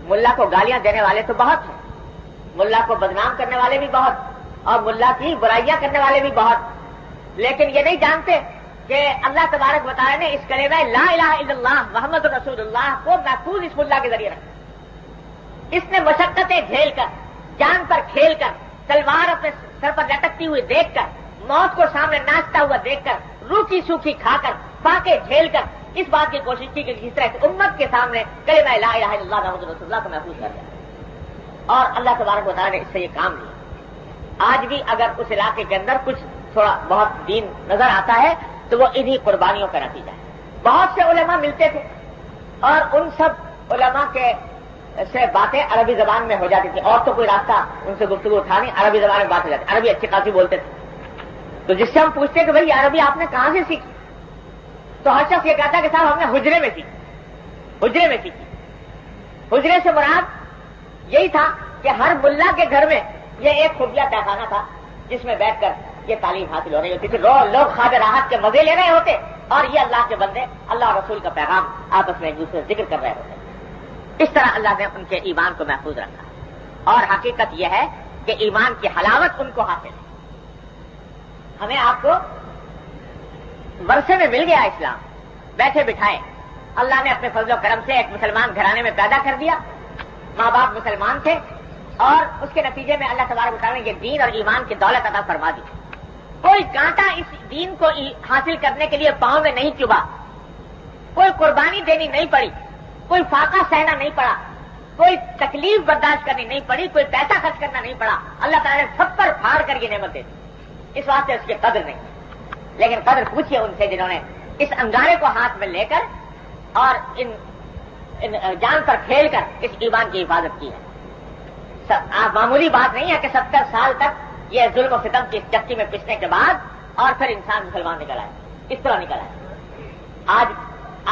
ملا کو گالیاں دینے والے تو بہت ہیں، ملا کو بدنام کرنے والے بھی بہت، اور ملا کی برائیاں کرنے والے بھی بہت، لیکن یہ نہیں جانتے کہ اللہ تبارک و تعالیٰ نے اس کلمہ لا الہ الا اللہ محمد رسول اللہ کو محفوظ اس ملا کے ذریعے رکھا۔ اس نے مشقتیں جھیل کر، جان پر کھیل کر، تلوار اپنے سر پر لٹکتی ہوئی دیکھ کر، موت کو سامنے ناچتا ہوا دیکھ کر، روکھی سوکھی کھا کر، فاقے جھیل کر اس بات کی کوشش کی کہ جس طرح سے امت کے سامنے کلمہ لا الہ الا اللہ محمد رسول اللہ کو محفوظ کر دیا، اور اللہ تبارک و تعالیٰ نے اس سے یہ کام لیا۔ آج بھی اگر اس علاقے کے اندر کچھ تھوڑا بہت دین نظر آتا ہے تو وہ انہی قربانیوں کا نتیجہ ہے۔ بہت سے علماء ملتے تھے اور ان سب علماء کے سے باتیں عربی زبان میں ہو جاتی تھی، اور تو کوئی راستہ ان سے گفتگو تھا نہیں، عربی زبان میں بات ہو جاتی، عربی اچھی خاصی بولتے تھے۔ تو جس سے ہم پوچھتے کہ بھائی عربی آپ نے کہاں سے سیکھی، تو ہر شخص یہ کہتا کہ صاحب ہم نے حجرے میں سیکھی، حجرے میں سیکھی۔ حجرے سے مراد یہی تھا کہ ہر ملا کے گھر میں یہ ایک خفیہ تہخانہ تھا جس میں بیٹھ کر یہ تعلیم حاصل ہو رہی ہوتی تھی، لوگ خواب راحت کے مزے لے رہے ہوتے، اور یہ اللہ کے بندے اللہ اور رسول کا پیغام آپس میں ایک دوسرے سے ذکر کر رہے ہوتے۔ اس طرح اللہ نے ان کے ایمان کو محفوظ رکھا، اور حقیقت یہ ہے کہ ایمان کی حلاوت ان کو حاصل ہے۔ ہمیں آپ کو ورثے میں مل گیا اسلام، بیٹھے بٹھائے اللہ نے اپنے فضل و کرم سے ایک مسلمان گھرانے میں پیدا کر دیا، ماں باپ مسلمان تھے، اور اس کے نتیجے میں اللہ تبارک و تعالیٰ نے یہ دین اور ایمان کی دولت عطا فرما دی۔ کوئی کانٹا اس دین کو حاصل کرنے کے لیے پاؤں میں نہیں چبھا، کوئی قربانی دینی نہیں پڑی، کوئی فاقہ سہنا نہیں پڑا، کوئی تکلیف برداشت کرنی نہیں پڑی، کوئی پیسہ خرچ کرنا نہیں پڑا۔ اللہ تعالیٰ نے سب پر پھاڑ کر یہ نعمت دے دی، اس واسطے اس کی قدر نہیں۔ لیکن قدر پوچھیے ان سے جنہوں نے اس انگارے کو ہاتھ میں لے کر اور ان جان پر کھیل کر اس ایمان کی حفاظت کی ہے۔ معمولی بات نہیں ہے کہ 70 سال تک یہ ظلم و ستم کی چکی میں پسنے کے بعد اور پھر انسان مسلمان نکل آئے، اس طرح نکل آئے۔ آج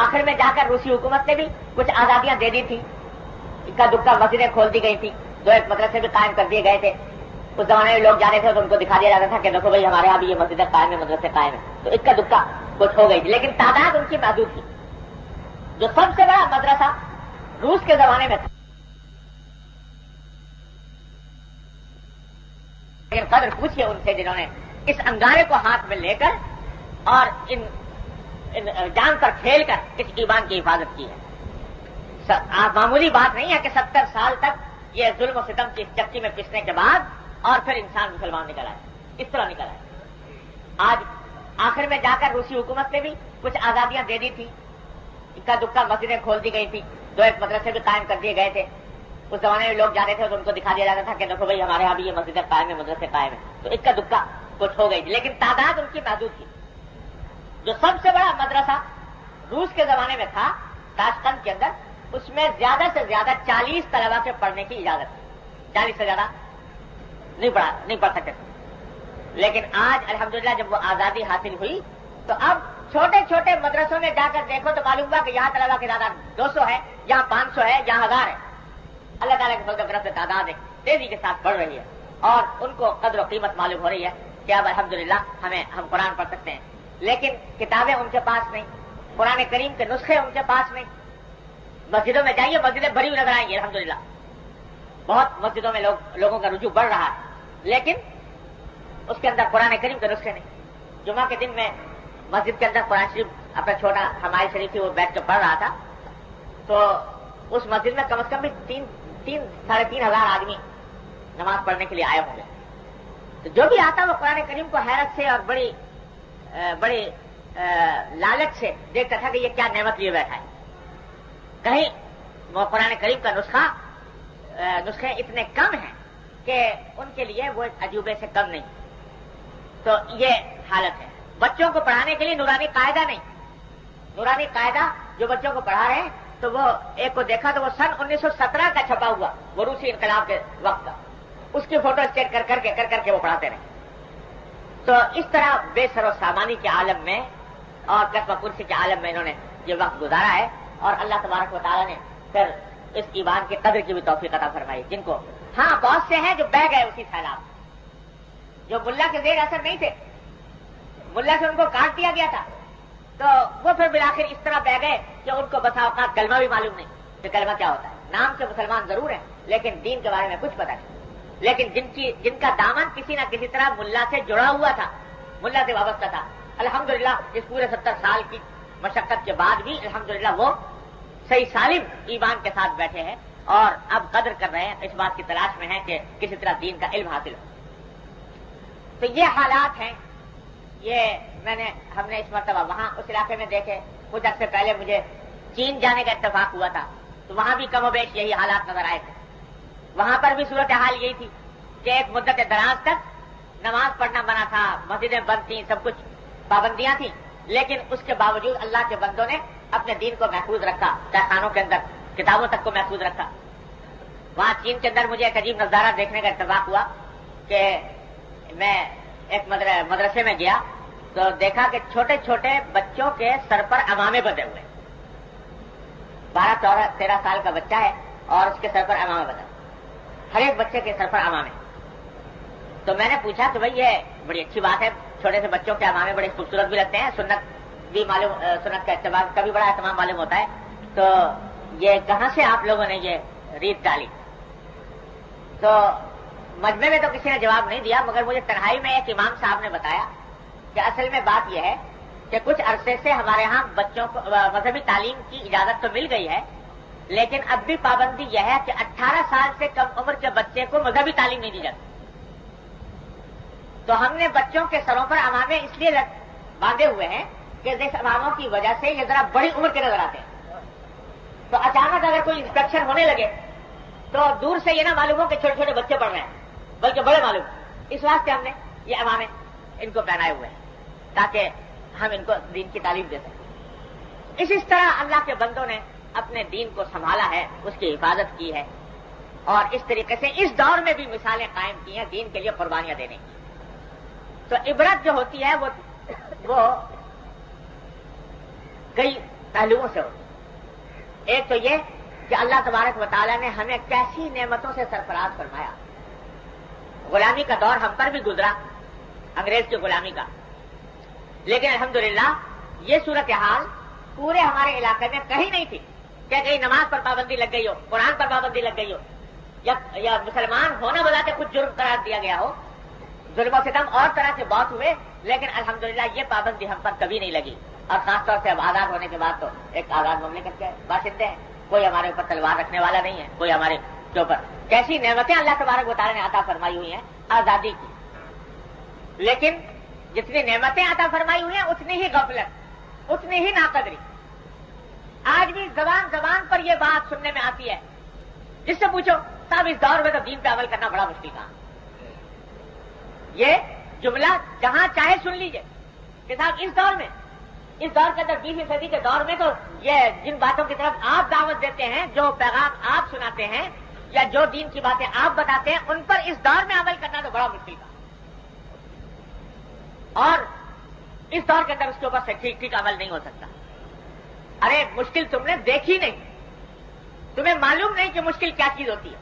آخر میں جا کر روسی حکومت نے بھی کچھ آزادیاں دے دی تھی، اکا دکا مسجدیں کھول دی گئی تھی، 2 مدرسے بھی قائم کر دیے گئے تھے۔ اس زمانے میں لوگ جانے تھے تو ان کو دکھا دیا جاتا تھا کہ دیکھو بھائی ہمارے یہاں بھی یہ مسجدیں قائم ہے، مدرسے قائم ہے، تو اکا دکا کچھ ہو گئی تھی، لیکن تعداد ان کی محدود تھی۔ جو سب سے بڑا مدرسہ روس کے زمانے میں تھا، لیکن قدر پوچھیے ان سے جنہوں نے اس انگارے کو ہاتھ میں لے کر اور ان جان پر کھیل کر اس ایمان کی حفاظت کی ہے۔ معمولی بات نہیں ہے کہ 70 سال تک یہ ظلم و ستم کی چکی میں پسنے کے بعد اور پھر انسان مسلمان نکل آئے، اس طرح نکل آئے۔ آج آخر میں جا کر روسی حکومت نے بھی کچھ آزادیاں دے دی تھی، اکا دکا مسجدیں کھول دی گئی تھی، 2 مدرسے بھی قائم کر دیے گئے تھے۔ اس زمانے میں لوگ جاتے تھے تو ان کو دکھا دیا جاتا تھا کہ دیکھو بھائی ہمارے یہاں بھی یہ مسجدیں قائم ہے، مدرسے قائم ہے، تو اکا دکا کچھ ہو گئی تھی، لیکن تعداد ان کی محدود تھی۔ جو سب سے بڑا مدرسہ روس کے زمانے میں تھا تاشقند کے اندر، اس میں زیادہ سے زیادہ 40 طلبا کے پڑھنے کی اجازت تھی، 40 سے زیادہ نہیں پڑھ سکتے تھے۔ لیکن آج الحمدللہ جب وہ آزادی حاصل ہوئی تو اب چھوٹے چھوٹے مدرسوں میں جا کر دیکھو تو معلوم ہوا کہ یہاں طلبا کی تعداد 200 ہے، یہاں 500 ہے، یہاں 1000 ہے۔ اللہ تعالیٰ کے فضل و کرم سے تعداد تیزی کے ساتھ بڑھ رہی ہے، اور ان کو قدر و قیمت معلوم ہو رہی ہے کہ اب الحمدللہ ہم قرآن پڑھ سکتے ہیں، لیکن کتابیں ان کے پاس نہیں، قرآن کریم کے نسخے ان کے پاس نہیں۔ مسجدوں میں جائیے، مسجدیں بھری ہوئی نظر آئیں گی الحمدللہ، بہت مسجدوں میں لوگوں کا رجوع بڑھ رہا ہے، لیکن اس کے اندر قرآن کریم کے نسخے نہیں۔ جمعہ کے دن میں مسجد کے اندر قرآن شریف اپنا چھوٹا ہماری شریف تھی وہ بیٹھ کے پڑھ رہا تھا، تو اس مسجد میں کم از کم بھی 3,000 سے 3,500 آدمی نماز پڑھنے کے لیے آئے ہوں گے۔ تو جو بھی آتا وہ قرآن کریم کو حیرت سے اور بڑی لالچ سے دیکھتا تھا کہ یہ کیا نعمت لیے بیٹھا ہے۔ کہیں وہ قرآن کریم کا نسخے اتنے کم ہیں کہ ان کے لیے وہ عجوبے سے کم نہیں۔ تو یہ حالت ہے۔ بچوں کو پڑھانے کے لیے نورانی قاعدہ نہیں، نورانی قاعدہ جو بچوں کو پڑھا رہے ہیں، تو وہ ایک کو دیکھا تو وہ سن 1917 کا چھپا ہوا، وہ روسی انقلاب کے وقت کا، اس کی فوٹو اسٹیٹ کر کر کے وہ پڑھاتے رہے۔ تو اس طرح بے سر و سامانی کے عالم میں اور کسب و کرسی کے عالم میں انہوں نے یہ وقت گزارا ہے، اور اللہ تبارک و تعالیٰ نے پھر اس ایمان کی قدر کی بھی توفیق عطا فرمائی، جن کو ہاں بہت سے ہیں جو بہ گئے اسی سیلاب، جو ملا کے زیر اثر نہیں تھے، ملا سے ان کو کاٹ دیا گیا تھا، تو وہ پھر بالآخر اس طرح بہ گئے کہ ان کو بسا اوقات کلمہ بھی معلوم نہیں کہ کلمہ کیا ہوتا ہے، نام سے مسلمان ضرور ہیں لیکن دین کے بارے میں کچھ پتہ نہیں، لیکن جن کا دامن کسی نہ کسی طرح ملا سے جڑا ہوا تھا، ملا سے وابستہ تھا، الحمدللہ اس پورے 70 سال کی مشقت کے بعد بھی الحمدللہ وہ صحیح سالم ایمان کے ساتھ بیٹھے ہیں اور اب قدر کر رہے ہیں، اس بات کی تلاش میں ہیں کہ کسی طرح دین کا علم حاصل ہو۔ تو یہ حالات ہیں، یہ ہم نے اس مرتبہ وہاں اس علاقے میں دیکھے۔ کچھ عرصے پہلے مجھے چین جانے کا اتفاق ہوا تھا، تو وہاں بھی کم و بیش یہی حالات نظر آئے تھے۔ وہاں پر بھی صورتحال یہی تھی کہ ایک مدت دراز تک نماز پڑھنا منع تھا، مسجدیں بند تھیں، سب کچھ پابندیاں تھیں، لیکن اس کے باوجود اللہ کے بندوں نے اپنے دین کو محفوظ رکھا، خانوں کے اندر کتابوں تک کو محفوظ رکھا۔ وہاں چین کے اندر مجھے ایک عجیب نظارہ دیکھنے کا اتفاق ہوا کہ میں ایک مدرسے میں گیا تو دیکھا کہ چھوٹے چھوٹے بچوں کے سر پر عمامے بندھے ہوئے، 12-13 سال کا بچہ ہے اور اس کے سر پر عمامے بندھا، ہر ایک بچے کے سر پر عمامے۔ تو میں نے پوچھا کہ بھئی یہ بڑی اچھی بات ہے، چھوٹے سے بچوں کے عمامے بڑے خوبصورت بھی لگتے ہیں، سنت بھی معلوم، سنت کا اہتمام کا بھی بڑا اہتمام معلوم ہوتا ہے، تو یہ کہاں سے آپ لوگوں نے یہ ریت ڈالی؟ تو مجمع میں تو کسی نے جواب نہیں دیا، مگر مجھے تنہائی میں ایک امام صاحب نے بتایا کہ اصل میں بات یہ ہے کہ کچھ عرصے سے ہمارے ہاں بچوں کو مذہبی تعلیم کی اجازت تو مل گئی ہے، لیکن اب بھی پابندی یہ ہے کہ 18 سال سے کم عمر کے بچے کو مذہبی تعلیم نہیں دی جاتی۔ تو ہم نے بچوں کے سروں پر عمامے اس لیے باندھے ہوئے ہیں کہ اس عماموں کی وجہ سے یہ ذرا بڑی عمر کے نظر آتے ہیں، تو اچانک اگر کوئی انسپیکشن ہونے لگے تو دور سے یہ نہ معلوم ہو کہ چھوٹے چھوٹے بچے پڑھ رہے ہیں بلکہ بڑے معلوم، اس واسطے ہم نے یہ عمامے ان کو پہنائے ہوئے ہیں تاکہ ہم ان کو دین کی تعلیم دے سکیں۔ اس طرح اللہ کے بندوں نے اپنے دین کو سنبھالا ہے، اس کی حفاظت کی ہے، اور اس طریقے سے اس دور میں بھی مثالیں قائم کی ہیں دین کے لیے قربانیاں دینے کی۔ تو عبرت جو ہوتی ہے وہ کئی پہلوؤں سے ہوتی ہے۔ ایک تو یہ کہ اللہ تبارک و تعالیٰ نے ہمیں کیسی نعمتوں سے سرفراز فرمایا۔ غلامی کا دور ہم پر بھی گزرا، انگریز کی غلامی کا، لیکن الحمدللہ یہ صورتحال پورے ہمارے علاقے میں کہیں نہیں تھی کہ کہیں نماز پر پابندی لگ گئی ہو، قرآن پر پابندی لگ گئی ہو، یا مسلمان ہونا بذات خود جرم قرار دیا گیا ہو۔ ظلم و ستم اور طرح کے بہت ہوئے، لیکن الحمدللہ یہ پابندی ہم پر کبھی نہیں لگی، اور خاص طور سے اب آزاد ہونے کے بعد تو ایک آزاد مملکت کے باشندے ہیں، کوئی ہمارے اوپر تلوار رکھنے والا نہیں ہے، کوئی ہمارے کے اوپر کیسی نعمتیں اللہ تبارک و تعالیٰ نے عطا فرمائی ہوئی ہیں آزادی کی، لیکن جتنی نعمتیں عطا فرمائی ہوئی ہیں اتنی ہی غفلت، اتنی ہی ناقدری۔ آج بھی زبان پر یہ بات سننے میں آتی ہے، جس سے پوچھو صاحب اس دور میں تو دین پہ عمل کرنا بڑا مشکل کام، یہ جملہ جہاں چاہے سن لیجئے کہ صاحب اس دور کے اندر 20ویں صدی کے دور میں تو یہ جن باتوں کی طرف آپ دعوت دیتے ہیں، جو پیغام آپ سناتے ہیں یا جو دین کی باتیں آپ بتاتے ہیں، ان پر اس دور میں عمل کرنا تو بڑا مشکل کام، اور اس دور کے اندر اس کے اوپر ٹھیک عمل نہیں ہو سکتا۔ ارے مشکل تم نے دیکھی نہیں، تمہیں معلوم نہیں کہ مشکل کیا چیز ہوتی ہے۔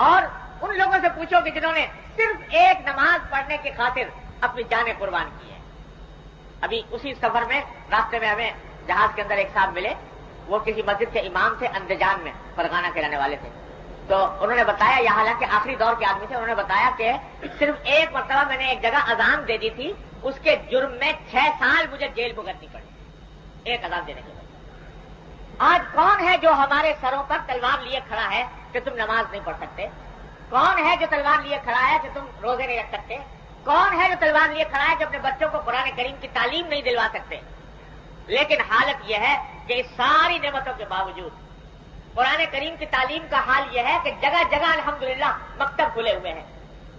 اور ان لوگوں سے پوچھو کہ جنہوں نے صرف ایک نماز پڑھنے کی خاطر اپنی جانیں قربان کی ہے۔ ابھی اسی سفر میں راستے میں ہمیں جہاز کے اندر ایک صاحب ملے، وہ کسی مسجد کے امام تھے، اندجان میں، فرغانہ کے رہنے والے تھے۔ تو انہوں نے بتایا، یہ حالانکہ آخری دور کے آدمی تھے، انہوں نے بتایا کہ صرف ایک مرتبہ میں نے ایک جگہ اذان دے دی تھی، اس کے جرم میں 6 سال مجھے جیل بھگتنی پڑی، ایک اذان دینے کے بعد۔ آج کون ہے جو ہمارے سروں پر تلوار لیے کھڑا ہے کہ تم نماز نہیں پڑھ سکتے؟ کون ہے جو تلوار لیے کھڑا ہے کہ تم روزے نہیں رکھ سکتے؟ کون ہے جو تلوار لیے کھڑا ہے کہ اپنے بچوں کو قرآن کریم کی تعلیم نہیں دلوا سکتے؟ لیکن حالت یہ ہے کہ اس ساری نعمتوں کے باوجود قرآن کریم کی تعلیم کا حال یہ ہے کہ جگہ جگہ الحمدللہ مکتب کھلے ہوئے ہیں،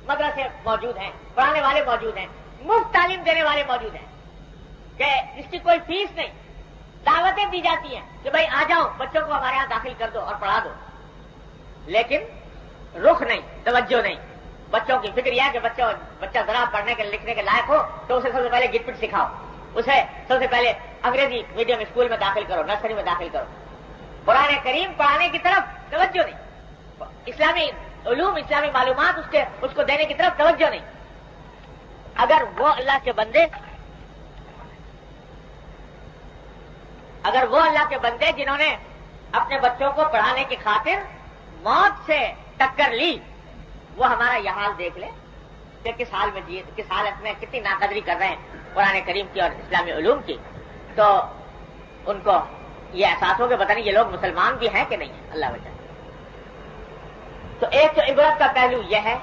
مدرسے موجود ہیں، پڑھانے والے موجود ہیں، مفت تعلیم دینے والے موجود ہیں کہ جس کی کوئی فیس نہیں، دعوتیں دی جاتی ہیں کہ بھائی آ جاؤ، بچوں کو ہمارے یہاں داخل کر دو اور پڑھا دو، لیکن رخ نہیں، توجہ نہیں۔ بچوں کی فکر یہ ہے کہ بچہ ذرا پڑھنے کے لکھنے کے لائق ہو تو اسے سب سے پہلے گٹ پٹ سکھاؤ، اسے سب سے پہلے انگریزی میڈیم اسکول میں داخل کرو، نرسری میں داخل کرو. قرآن کریم پڑھانے کی طرف توجہ نہیں، اسلامی علوم اسلامی معلومات اس کو دینے کی طرف توجہ نہیں. اگر وہ اللہ کے بندے جنہوں نے اپنے بچوں کو پڑھانے کی خاطر موت سے ٹکر لی، وہ ہمارا یہ حال دیکھ لے کہ کس حالت میں کتنی ناقدری کر رہے ہیں قرآن کریم کی اور اسلامی علوم کی، تو ان کو یہ احساس ہو کہ پتہ نہیں یہ لوگ مسلمان بھی ہیں کہ نہیں ہیں. اللہ وجہ. تو ایک تو عبرت کا پہلو یہ ہے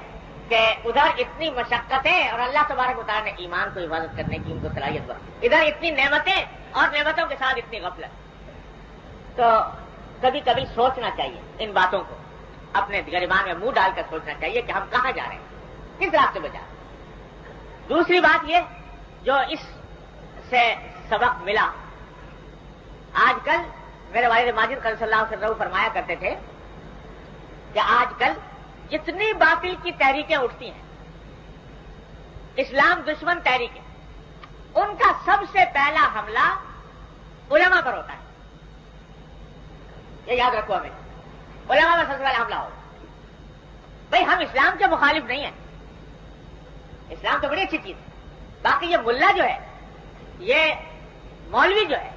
کہ ادھر اتنی مشقتیں اور اللہ تبارک و تعالیٰ نے ایمان کو حفاظت کرنے کی ان کو صلاحیت بخشی، ادھر اتنی نعمتیں اور نعمتوں کے ساتھ اتنی غفلت. تو کبھی کبھی سوچنا چاہیے ان باتوں کو، اپنے گریبان میں منہ ڈال کر سوچنا چاہیے کہ ہم کہاں جا رہے ہیں، کس راستے پہ جا رہے ہیں. دوسری بات یہ جو اس سے سبق ملا، آج کل میرے والد ماجد صلی اللہ علیہ وسلم فرمایا کرتے تھے کہ آج کل جتنی باطل کی تحریکیں اٹھتی ہیں، اسلام دشمن تحریکیں، ان کا سب سے پہلا حملہ علماء پر ہوتا ہے. یہ یاد رکھو، ہمیں علماء پر سب سے پہلا حملہ ہو. بھئی ہم اسلام کے مخالف نہیں ہیں، اسلام تو بڑی اچھی چیز ہے، باقی یہ ملا جو ہے، یہ مولوی جو ہے،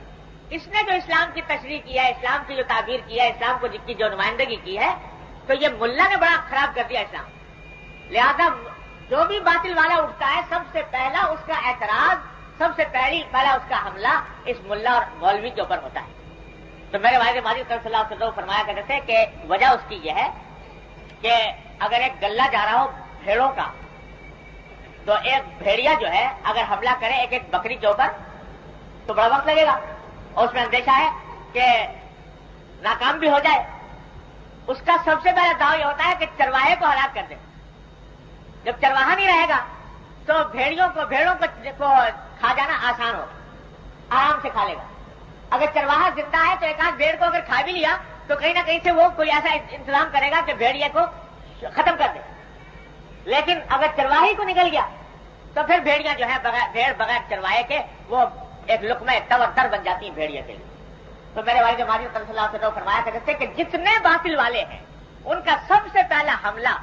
اس نے جو اسلام کی تشریح کی ہے، اسلام کی جو تعبیر کی ہے، اسلام کو جس کی جو نمائندگی کی ہے، تو یہ ملا نے بڑا خراب کر دیا اسلام. لہذا جو بھی باطل والا اٹھتا ہے، سب سے پہلا اس کا اعتراض، سب سے پہلا اس کا حملہ اس ملا اور مولوی کے اوپر ہوتا ہے. تو میرے والد ماجد صلی اللہ علیہ وسلم فرمایا کرتے تھے کہ وجہ اس کی یہ ہے کہ اگر ایک گلہ جا رہا ہو بھیڑوں کا، تو ایک بھیڑیا جو ہے اگر حملہ کرے ایک بکری کے اوپر تو بڑا وقت لگے گا، اور اس میں اندیشہ ہے کہ ناکام بھی ہو جائے. اس کا سب سے پہلا دعویٰ یہ ہوتا ہے کہ چرواہے کو ہلاک کر دے. جب چرواہا نہیں رہے گا تو بھیڑوں کو کھا جانا آسان ہو، آرام سے کھا لے گا. اگر چرواہا زندہ ہے تو ایک آدھ بھیڑ کو اگر کھا بھی لیا تو کہیں نہ کہیں سے وہ کوئی ایسا انتظام کرے گا کہ بھیڑیے کو ختم کر دے. لیکن اگر چرواہی کو نکل گیا تو پھر بھیڑیاں جو ہے بھیڑ بغیر چرواہے کے وہ ایک لقمہ تر بن جاتی ہیں بھیڑیے کے لیے. تو میرے والد ماجد صلی اللہ علیہ وسلم فرمایا کرتے تھے کہ جتنے باطل والے ہیں ان کا سب سے پہلا حملہ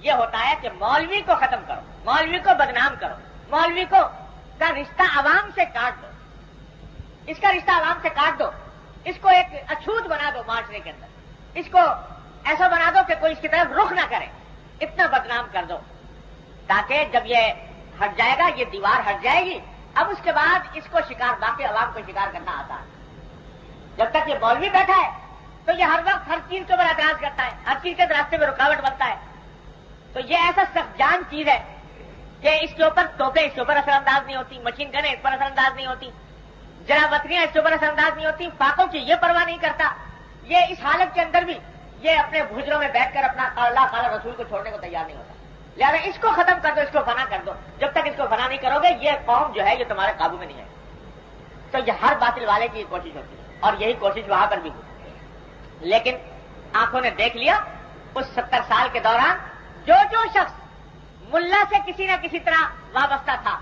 یہ ہوتا ہے کہ مولوی کو ختم کرو، مولوی کو بدنام کرو، مولوی کا رشتہ عوام سے کاٹ دو، اس کا رشتہ عوام سے کاٹ دو، اس کو ایک اچھوت بنا دو معاشرے کے اندر، اس کو ایسا بنا دو کہ کوئی اس کی طرف رخ نہ کرے، اتنا بدنام کر دو تاکہ جب یہ ہٹ جائے گا، یہ دیوار ہٹ جائے گی، اب اس کے بعد اس کو باقی عوام کو شکار کرنا آتا ہے. جب تک یہ مولوی بیٹھا ہے تو یہ ہر وقت ہر چیز کے اوپر اعتراض کرتا ہے، ہر چیز کے راستے میں رکاوٹ بنتا ہے. تو یہ ایسا سخت جان چیز ہے کہ اس کے اوپر توپیں اس کے اوپر اثر انداز نہیں ہوتی، مشین گنیں اس پر اثر انداز نہیں ہوتی، جرا بکریاں اس کے اوپر اثر انداز نہیں ہوتی، فاقوں کی یہ پرواہ نہیں کرتا. یہ اس حالت کے اندر بھی یہ اپنے بھجروں میں بیٹھ کر اپنا اللہ تعالیٰ رسول کو چھوڑنے کو تیار نہیں ہوتا. لہٰذا اس کو ختم کر دو، اس کو فنا کر دو. جب تک اس کو فنا نہیں کرو گے یہ قوم جو ہے یہ تمہارے قابو میں نہیں ہے. تو یہ ہر باطل والے کی کوشش ہوتی ہے اور یہی کوشش وہاں پر بھی ہوئی. لیکن آنکھوں نے دیکھ لیا اس 70 سال کے دوران جو شخص ملا سے کسی نہ کسی طرح وابستہ تھا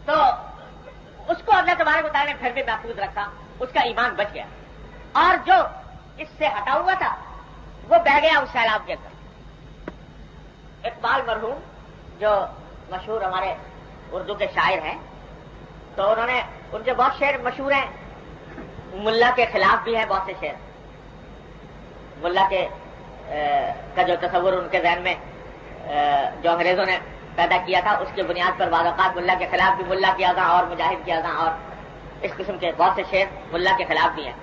تو اس کو اللہ تبارک و تعالیٰ نے پھر بھی محفوظ رکھا، اس کا ایمان بچ گیا. اور جو اس سے ہٹا ہوا تھا وہ بہ گیا اس سیلاب کے اندر. اقبال مرحوم جو مشہور ہمارے اردو کے شاعر ہیں، تو انہوں نے ان کے بہت شعر مشہور ہیں، ملا کے خلاف بھی ہیں بہت سے شعر. ملا کا جو تصور ان کے ذہن میں جو انگریزوں نے پیدا کیا تھا اس کی بنیاد پر بعض اوقات ملا کے خلاف بھی، ملا کی اذاں اور مجاہد کی اذاں اور اس قسم کے بہت سے شعر ملا کے خلاف بھی ہیں.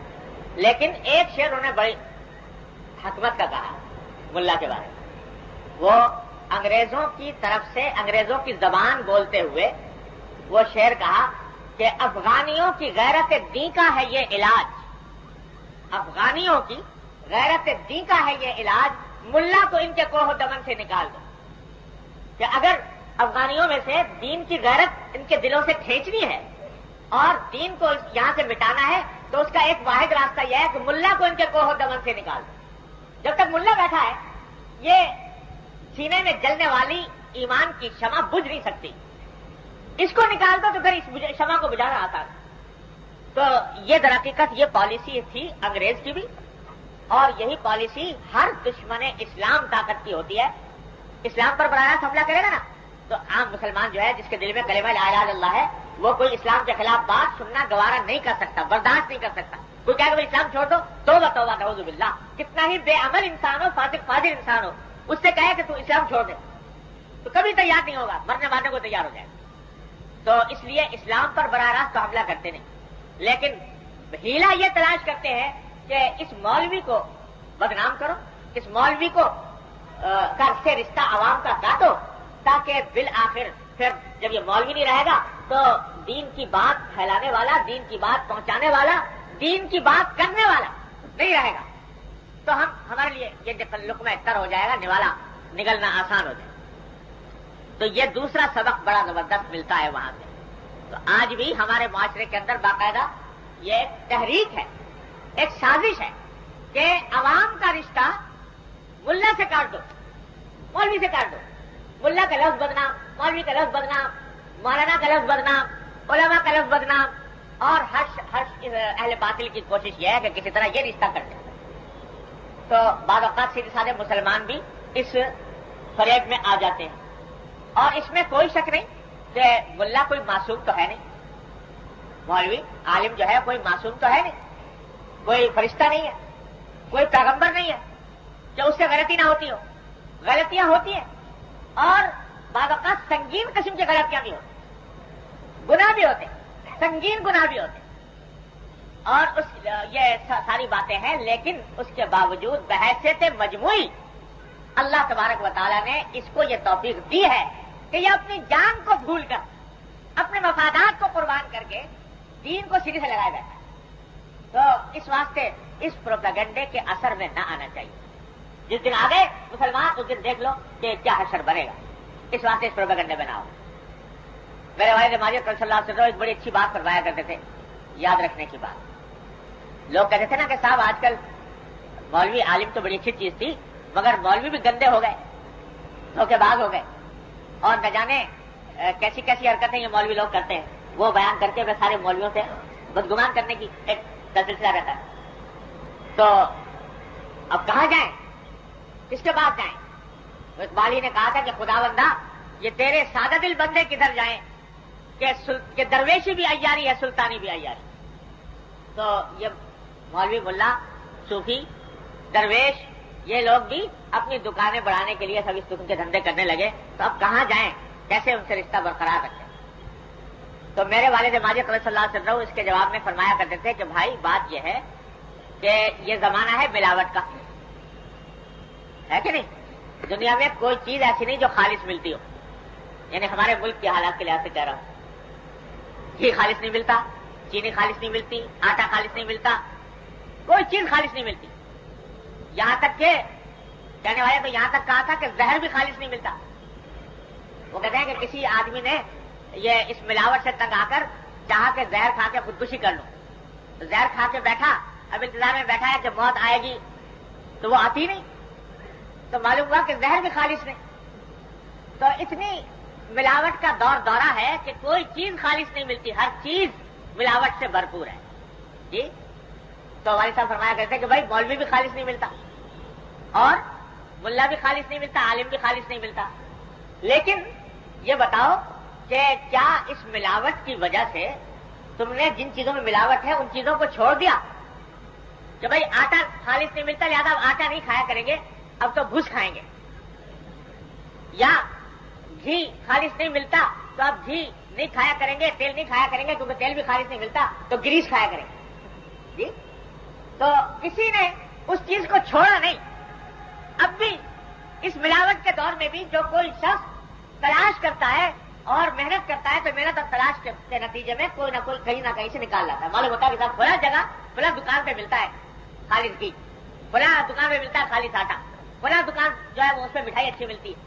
لیکن ایک شعر انہوں نے بڑی حکمت کا کہا ملا کے بارے میں. وہ انگریزوں کی طرف سے انگریزوں کی زبان بولتے ہوئے وہ شعر کہا کہ افغانیوں کی غیرت دین کا ہے یہ علاج، افغانیوں کی غیرت دین کا ہے یہ علاج، ملا کو ان کے کوہ دمن سے نکال دو. کہ اگر افغانیوں میں سے دین کی غیرت ان کے دلوں سے کھینچنی ہے اور دین کو یہاں سے مٹانا ہے تو اس کا ایک واحد راستہ یہ ہے کہ ملا کو ان کے کوہ دمن سے نکال دو. جب تک ملا بیٹھا ہے یہ سینے میں جلنے والی ایمان کی شمع بجھ نہیں سکتی. اس کو نکال دو تو پھر اس شمع کو بجھانا آسان. تو یہ در حقیقت یہ پالیسی تھی انگریز کی بھی، اور یہی پالیسی ہر دشمن اسلام طاقت کی ہوتی ہے. اسلام پر براہ راست حملہ کرے گا نا تو عام مسلمان جو ہے جس کے دل میں کلمہ لا الہ الا اللہ ہے وہ کوئی اسلام کے خلاف بات سننا گوارا نہیں کر سکتا، برداشت نہیں کر سکتا. کوئی کہے کہ اسلام چھوڑ دو، توبہ توبہ نعوذ باللہ، کتنا ہی بے عمل انسان ہو، فاسق فاجر انسان ہو، اس سے کہے کہ تو اسلام چھوڑ دے تو کبھی تیار نہیں ہوگا، مرنے مارنے کو تیار ہو جائے. تو اس لیے اسلام پر براہ راست تو حملہ کرتے نہیں، لیکن ہیلا یہ تلاش کرتے ہیں کہ اس مولوی کو بدنام کرو، اس مولوی کو سے رشتہ عوام کا کاٹو، تاکہ بالآخر پھر جب یہ مولوی نہیں رہے گا تو دین کی بات پھیلانے والا، دین کی بات پہنچانے والا، دین کی بات کرنے والا نہیں رہے گا. تو ہمارے لیے یہ لقمہ تر ہو جائے گا، نوالا نگلنا آسان ہو جائے. تو یہ دوسرا سبق بڑا زبردست ملتا ہے وہاں سے. تو آج بھی ہمارے معاشرے کے اندر باقاعدہ یہ ایک تحریک ہے، ایک سازش ہے کہ عوام کا رشتہ ملا سے کاٹ دو، مولوی سے کاٹ دو. ملا کا لفظ بدنام، مولوی کا لفظ بدنام، مولانا کا لفظ بدنام، علماء کا لفظ بدنام، اور ہر اہل باطل کی کوشش یہ ہے کہ کسی طرح یہ رشتہ کر دیں. تو بعض اوقات سیدھے سادے مسلمان بھی اس فریب میں آ جاتے ہیں. اور اس میں کوئی شک نہیں کہ ملا کوئی معصوم تو ہے نہیں، مولوی عالم جو ہے کوئی معصوم تو ہے نہیں، کوئی فرشتہ نہیں ہے، کوئی پیغمبر نہیں ہے کہ اس سے غلطی نہ ہوتی ہو. غلطیاں ہوتی ہیں، اور بعض اوقات سنگین قسم کی غلطیاں بھی ہوتی، گناہ بھی ہوتے، سنگین گناہ بھی ہوتے. اور یہ ساری باتیں ہیں، لیکن اس کے باوجود بحیثیت مجموعی اللہ تبارک و تعالیٰ نے اس کو یہ توفیق دی ہے کہ یہ اپنی جان کو بھول کر، اپنے مفادات کو قربان کر کے دین کو سیدھے سے لگایا جاتا ہے. تو اس واسطے اس پروپیگنڈے کے اثر میں نہ آنا چاہیے. جس دن آ گئے مسلمان اس دن دیکھ لو کہ کیا حشر بنے گا. اس واسطے اس پروپیگنڈے میں نہ ہو. میرے والد ماجد صلی اللہ علیہ وسلم ایک بڑی اچھی بات فرمایا کرتے تھے، یاد رکھنے کی بات. لوگ کہتے تھے نا کہ صاحب آج کل مولوی عالم تو بڑی اچھی چیز تھی، مگر مولوی بھی گندے ہو گئے، دھوکے باز ہو گئے، اور نہ جانے کیسی کیسی حرکتیں یہ مولوی لوگ کرتے ہیں. وہ بیان کرتے ہوئے سارے مولویوں سے بدگمان کرنے کی ایک سلسلہ رہتا ہے. تو اب کہاں جائیں، کس کے پاس جائیں؟ اقبالی نے کہا تھا کہ خدا بندہ یہ تیرے سادہ دل بندے کدھر جائیں کہ درویشی بھی عیاری ہے، سلطانی بھی عیاری. تو یہ مولوی ملا صوفی درویش یہ لوگ بھی اپنی دکانیں بڑھانے کے لیے سب اس قسم کے دھندے کرنے لگے. تو اب کہاں جائیں، کیسے ان سے رشتہ برقرار رکھیں؟ تو میرے والد ماجد صلی اللہ علیہ وسلم اس کے جواب میں فرمایا کرتے تھے کہ بھائی بات یہ ہے کہ یہ زمانہ ہے ملاوٹ کا، ہے کہ نہیں؟ دنیا میں کوئی چیز ایسی نہیں جو خالص ملتی ہو. یعنی ہمارے ملک کے حالات کے لحاظ سے کہہ رہا ہوں، گھی خالص نہیں ملتا، چینی خالص نہیں ملتی، آٹا خالص نہیں ملتا، کوئی چیز خالص نہیں ملتی. یہاں تک کہ کہنے والے تو یہاں تک کہا تھا کہ زہر بھی خالص نہیں ملتا. وہ کہتے ہیں کہ کسی آدمی نے یہ اس ملاوٹ سے تنگ آ کر چاہا کہ زہر کھا کے خودکشی کر لو. تو زہر کھا کے بیٹھا، اب انتظار میں بیٹھا ہے کہ موت آئے گی، تو وہ آتی نہیں. تو معلوم ہوا کہ زہر بھی خالص نہیں. تو اتنی ملاوٹ کا دورہ ہے کہ کوئی چیز خالص نہیں ملتی، ہر چیز ملاوٹ سے بھرپور ہے. جی تو والد صاحب فرمایا کرتے ہیں کہ بھائی مولوی بھی خالص نہیں ملتا، اور ملا بھی خالص نہیں ملتا، عالم بھی خالص نہیں ملتا. لیکن یہ بتاؤ کہ کیا اس ملاوٹ کی وجہ سے تم نے جن چیزوں میں ملاوٹ ہے ان چیزوں کو چھوڑ دیا کہ بھائی آٹا خالص نہیں ملتا لہذا اب آٹا نہیں کھایا کریں گے، اب تو بھوس کھائیں گے؟ یا گھی خالص نہیں ملتا تو اب گھی نہیں کھایا کریں گے، تیل نہیں کھایا کریں گے کیونکہ تیل بھی خالص نہیں ملتا تو گریس کھایا کریں گے؟ جی تو کسی نے اس چیز کو چھوڑا نہیں. اب بھی اس ملاوٹ کے دور میں بھی جو کوئی شخص تلاش کرتا ہے اور محنت کرتا ہے تو محنت اور تلاش کے نتیجے میں کوئی نہ کوئی کہیں نہ کہیں سے نکال لاتا ہے. معلوم ہوتا ہے کہ صاحب فلاں جگہ فلاں دکان پہ ملتا ہے خالص گھی، فلاں دکان پہ ملتا ہے خالص آٹا، فلاں دکان جو ہے وہ اس پہ مٹھائی اچھی ملتی ہے.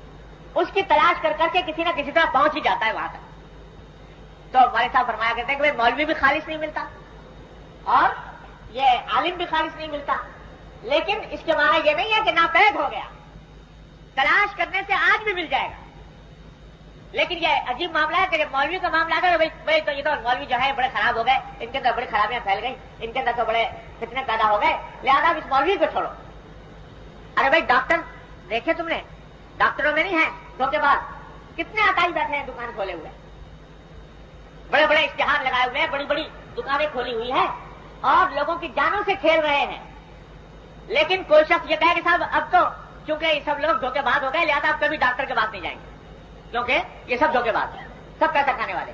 اس کی تلاش کر کر کے کسی نہ کسی طرح پہنچ ہی جاتا ہے وہاں تک. تو والد صاحب فرمایا کرتے ہیں کہ بھائی مولوی بھی خالص نہیں ملتا اور یہ عالم بھی خالص نہیں ملتا. لیکن اس کے معنی یہ نہیں ہے کہ ناپید ہو گیا. تلاش کرنے سے آج بھی مل جائے گا. لیکن یہ عجیب معاملہ ہے کہ جب مولوی کا معاملہ ہے بھائی تو یہ تو مولوی جو ہے بڑے خراب ہو گئے, ان کے اندر بڑی خرابیاں پھیل گئی, ان کے اندر تو بڑے فتنے پیدا ہو گئے, لہٰذا اس مولوی کو چھوڑو. ارے بھائی ڈاکٹر دیکھے تم نے, ڈاکٹروں میں نہیں ہے دھوکے باز, کتنے عقائی بیٹھے ہیں دکان کھولے ہوئے, بڑے بڑے اشتہار لگائے ہوئے ہیں, بڑی بڑی دکانیں کھولی ہوئی ہیں اور لوگوں کی جانوں سے کھیل رہے ہیں. لیکن کوئی شخص یہ کہے کہ صاحب اب تو چونکہ یہ سب لوگ دھوکے باز ہو گئے لہٰذا اب کبھی ڈاکٹر کے پاس نہیں جائیں گے, کیونکہ یہ سب دھوکے باز ہیں, سب پیسہ کھانے والے,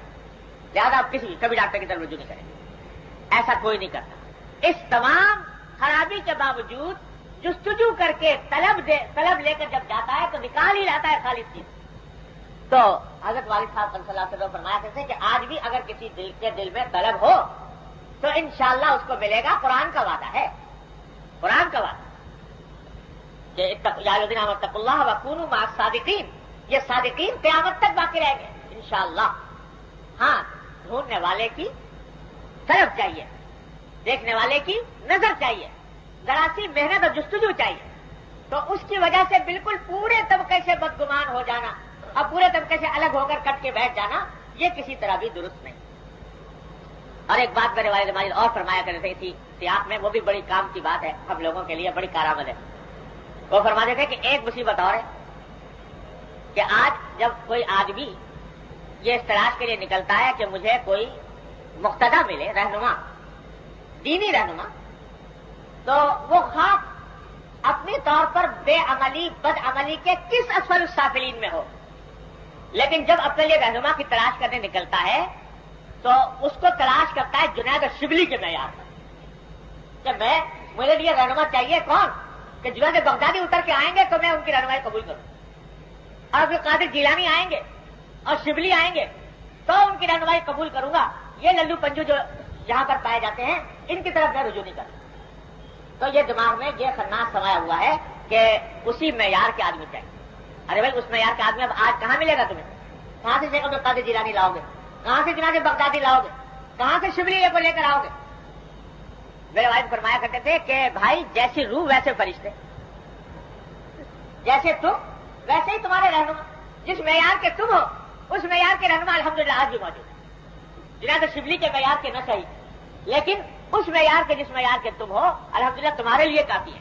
لہٰذا اب کبھی ڈاکٹر کی طرف رجوع نہیں کریں گے. ایسا کوئی نہیں کرتا. اس تمام خرابی کے باوجود جستجو کر کے طلب لے کر جب جاتا ہے تو نکال ہی لاتا ہے خالص چیز. تو حضرت والد صاحب صلی اللہ علیہ وسلم فرمایا کرتے ہیں کہ آج بھی اگر کسی دل میں طلب ہو تو انشاءاللہ اس کو ملے گا. قرآن کا وعدہ ہے, قرآن کا وعدہ کہ یا الذین آمنوا اتقوا اللہ وکونوا مع الصادقین, یہ صادقین قیامت تک باقی رہیں گے انشاءاللہ. ہاں, ڈھونڈنے والے کی طرف چاہیے, دیکھنے والے کی نظر چاہیے, ذرا سی محنت اور جستجو چاہیے. تو اس کی وجہ سے بالکل پورے طبقے سے بدگمان ہو جانا اور پورے طبقے سے الگ ہو کر کٹ کے بیٹھ جانا یہ کسی طرح بھی درست نہیں. اور ایک بات میرے والد ماجد اور فرمایا کرتے تھے اسی سیاق میں, وہ بھی بڑی کام کی بات ہے, ہم لوگوں کے لیے بڑی کارآمد ہے. وہ فرماتے تھے کہ ایک مصیبت اور ہے کہ آج جب کوئی آدمی یہ اس تلاش کے لیے نکلتا ہے کہ مجھے کوئی مقتدا ملے, رہنما, دینی رہنما, تو وہ خاص اپنی طور پر بے عملی بد عملی کے کس اسفل السافلین میں ہو, لیکن جب اپنے لیے رہنما کی تلاش کرنے نکلتا ہے تو اس کو تلاش کرتا ہے جنید شبلی کے معیار پر کہ مجھے لیے رہنما چاہیے کون, کہ جنید بغدادی اتر کے آئیں گے تو میں ان کی رہنمائی قبول کروں, اور پھر قادر جیلانی آئیں گے اور شبلی آئیں گے تو ان کی رہنمائی قبول کروں گا. یہ للو پنجو جو یہاں پر پائے جاتے ہیں ان کی طرف میں رجوع نہیں کرتا. تو یہ دماغ میں یہ خناس سمایا ہوا ہے کہ اسی معیار کے آدمی چاہیے. ارے بھائی اس معیار کے آدمی اب آج کہاں ملے گا تمہیں؟ کہاں سے شیخ عبد القادر جیلانی لاؤ گے, کہاں سے جناب بغدادی لاؤ گے, کہاں سے شبلی کو لے کر آؤ گے؟ میرے والد فرمایا کرتے تھے کہ بھائی جیسی روح ویسے فرشتے, جیسے تم ویسے ہی تمہارے رہنما, جس معیار کے تم ہو اس معیار کے رہنما الحمدللہ آج بھی موجود ہے. جناب شبلی کے معیار کے نہ صحیح, لیکن اس معیار کے جس معیار کے تم ہو الحمدللہ تمہارے لیے کافی ہے,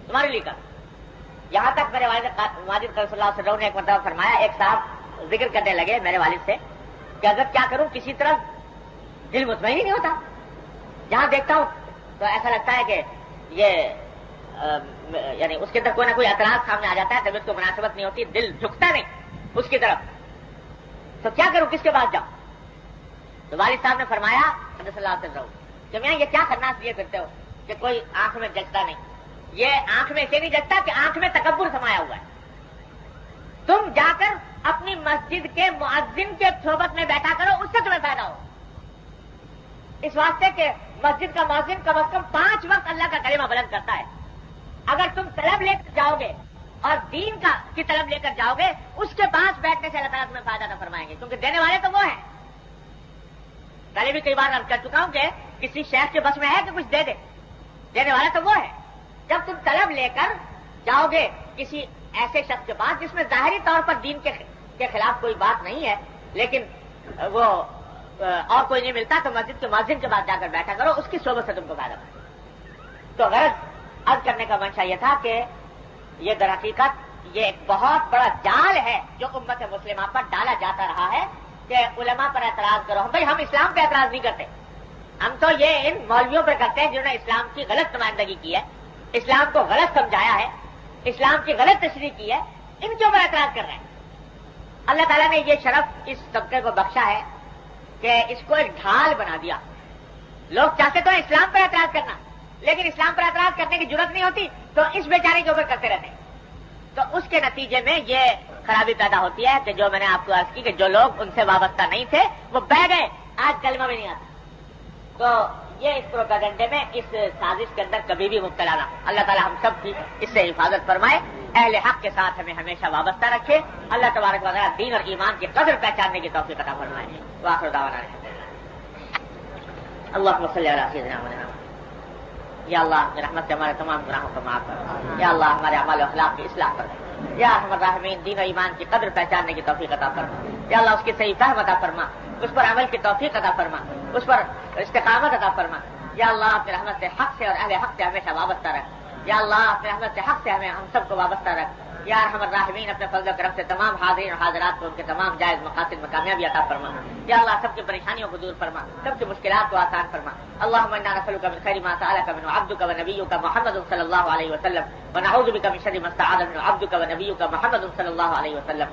تمہارے لیے کافی. یہاں تک میرے والد صلی اللہ علیہ وسلم نے ایک مرتبہ فرمایا, ایک صاحب ذکر کرنے لگے میرے والد سے کہ اگر کیا کروں کسی طرح دل مطمئن ہی نہیں ہوتا, جہاں دیکھتا ہوں تو ایسا لگتا ہے کہ یہ یعنی اس کے اندر کوئی نہ کوئی اعتراض سامنے آ جاتا ہے, طبیعت کو مناسبت نہیں ہوتی, دل جھکتا نہیں اس کی طرف, تو کیا کروں, کس کے پاس جاؤں؟ تو والد صاحب نے فرمایا صلی اللہ علیہ وسلم کہ میں یہ کیا خناس لیے پھرتے ہو کہ کوئی آنکھ میں جچتا نہیں, یہ آنکھ میں اسے نہیں جچتا کہ آنکھ میں تکبر سمایا ہوا ہے. تم جا کر اپنی مسجد کے مؤذن کے صحبت میں بیٹھا کرو, اس سے تمہیں فائدہ ہو. اس واسطے کہ مسجد کا مؤذن کم از کم 5 وقت اللہ کا کلمہ بلند کرتا ہے. اگر تم طلب لے کر جاؤ گے اور دین کی طلب لے کر جاؤ گے, اس کے پاس بیٹھنے سے اللہ تعالیٰ تمہیں فائدہ نہ فرمائیں گے, کیونکہ دینے والے تو وہ ہیں. پہلے بھی کئی بار عرض کر چکا ہوں کہ کسی شیخ کے بس میں ہے کہ کچھ دے دے, دینے والا تو وہ ہے. جب تم طلب لے کر جاؤ گے کسی ایسے شخص کے پاس جس میں ظاہری طور پر دین کے خلاف کوئی بات نہیں ہے, لیکن وہ اور کوئی نہیں ملتا, تو مسجد کے مؤذن کے پاس جا کر بیٹھا کرو, اس کی صحبت سے تم کو فائدہ ملے. تو غرض عرض کرنے کا منشا یہ تھا کہ یہ در حقیقت یہ ایک بہت بڑا جال ہے جو امت مسلمہ پر ڈالا جاتا رہا ہے کہ علماء پر اعتراض کرو. بھائی ہم اسلام پہ اعتراض نہیں کرتے, ہم تو یہ ان مولویوں پہ کرتے ہیں جنہوں نے اسلام کی غلط نمائندگی کی ہے, اسلام کو غلط سمجھایا ہے, اسلام کی غلط تشریح کی ہے, ان کے اوپر اعتراض کر رہے ہیں. اللہ تعالیٰ نے یہ شرف اس طبقے کو بخشا ہے کہ اس کو ایک ڈھال بنا دیا. لوگ چاہتے تو اسلام پر اعتراض کرنا, لیکن اسلام پر اعتراض کرنے کی ضرورت نہیں ہوتی تو اس بیچارے کے اوپر کرتے رہتے ہیں. تو اس کے نتیجے میں یہ خرابی پیدا ہوتی ہے کہ جو میں نے آپ کو عرض کی کہ جو لوگ ان سے وابستہ نہیں تھے وہ بہ گئے, آج کلمہ بھی نہیں آتا. تو یہ اس پروپیگنڈے میں, اس سازش کے اندر کبھی بھی مبتلا نہ ہو. اللہ تعالیٰ ہم سب کی اس سے حفاظت فرمائے, اہل حق کے ساتھ ہمیں ہمیشہ وابستہ رکھے. اللہ تبارک و تعالیٰ دین اور ایمان کی قدر پہچاننے کی توفیق عطا فرمائے. وآخر دعوانا اللہم صلی علی سیدنا محمد. یا اللہ رحمت سے ہمارے تمام گناہوں کو معاف کر, یا اللہ ہمارے اعمال و اخلاق کی اصلاح کر. یا ارحم الراحمین دین و ایمان کی قدر پہچاننے کی توفیق عطا فرما، یا اللہ اس کی صحیح فہم عطا فرما، اس پر عمل کی توفیق عطا فرما، اس پر استقامت عطا فرما، یا اللہ اپنے رحمت سے حق سے اور اہل حق سے ہمیشہ وابستہ رکھ، یا اللہ اپنے رحمت سے حق سے ہم سب کو وابستہ رکھ، یا ارحم الراحمین اپنے فضل و کرم سے تمام حاضرین اور حاضرات کو ان کے تمام جائز مقاصد میں کامیابی عطا فرما، یا اللہ سب کی پریشانیوں کو دور فرما، سب کی مشکلات کو آسان فرما، اللهم انا نسألك من خير ما سألك منه عبدك ونبيك محمد صلى الله عليه وسلم ونعوذ بك من شر ما استعاذ منه عبدك ونبيك محمد صلى الله عليه وسلم.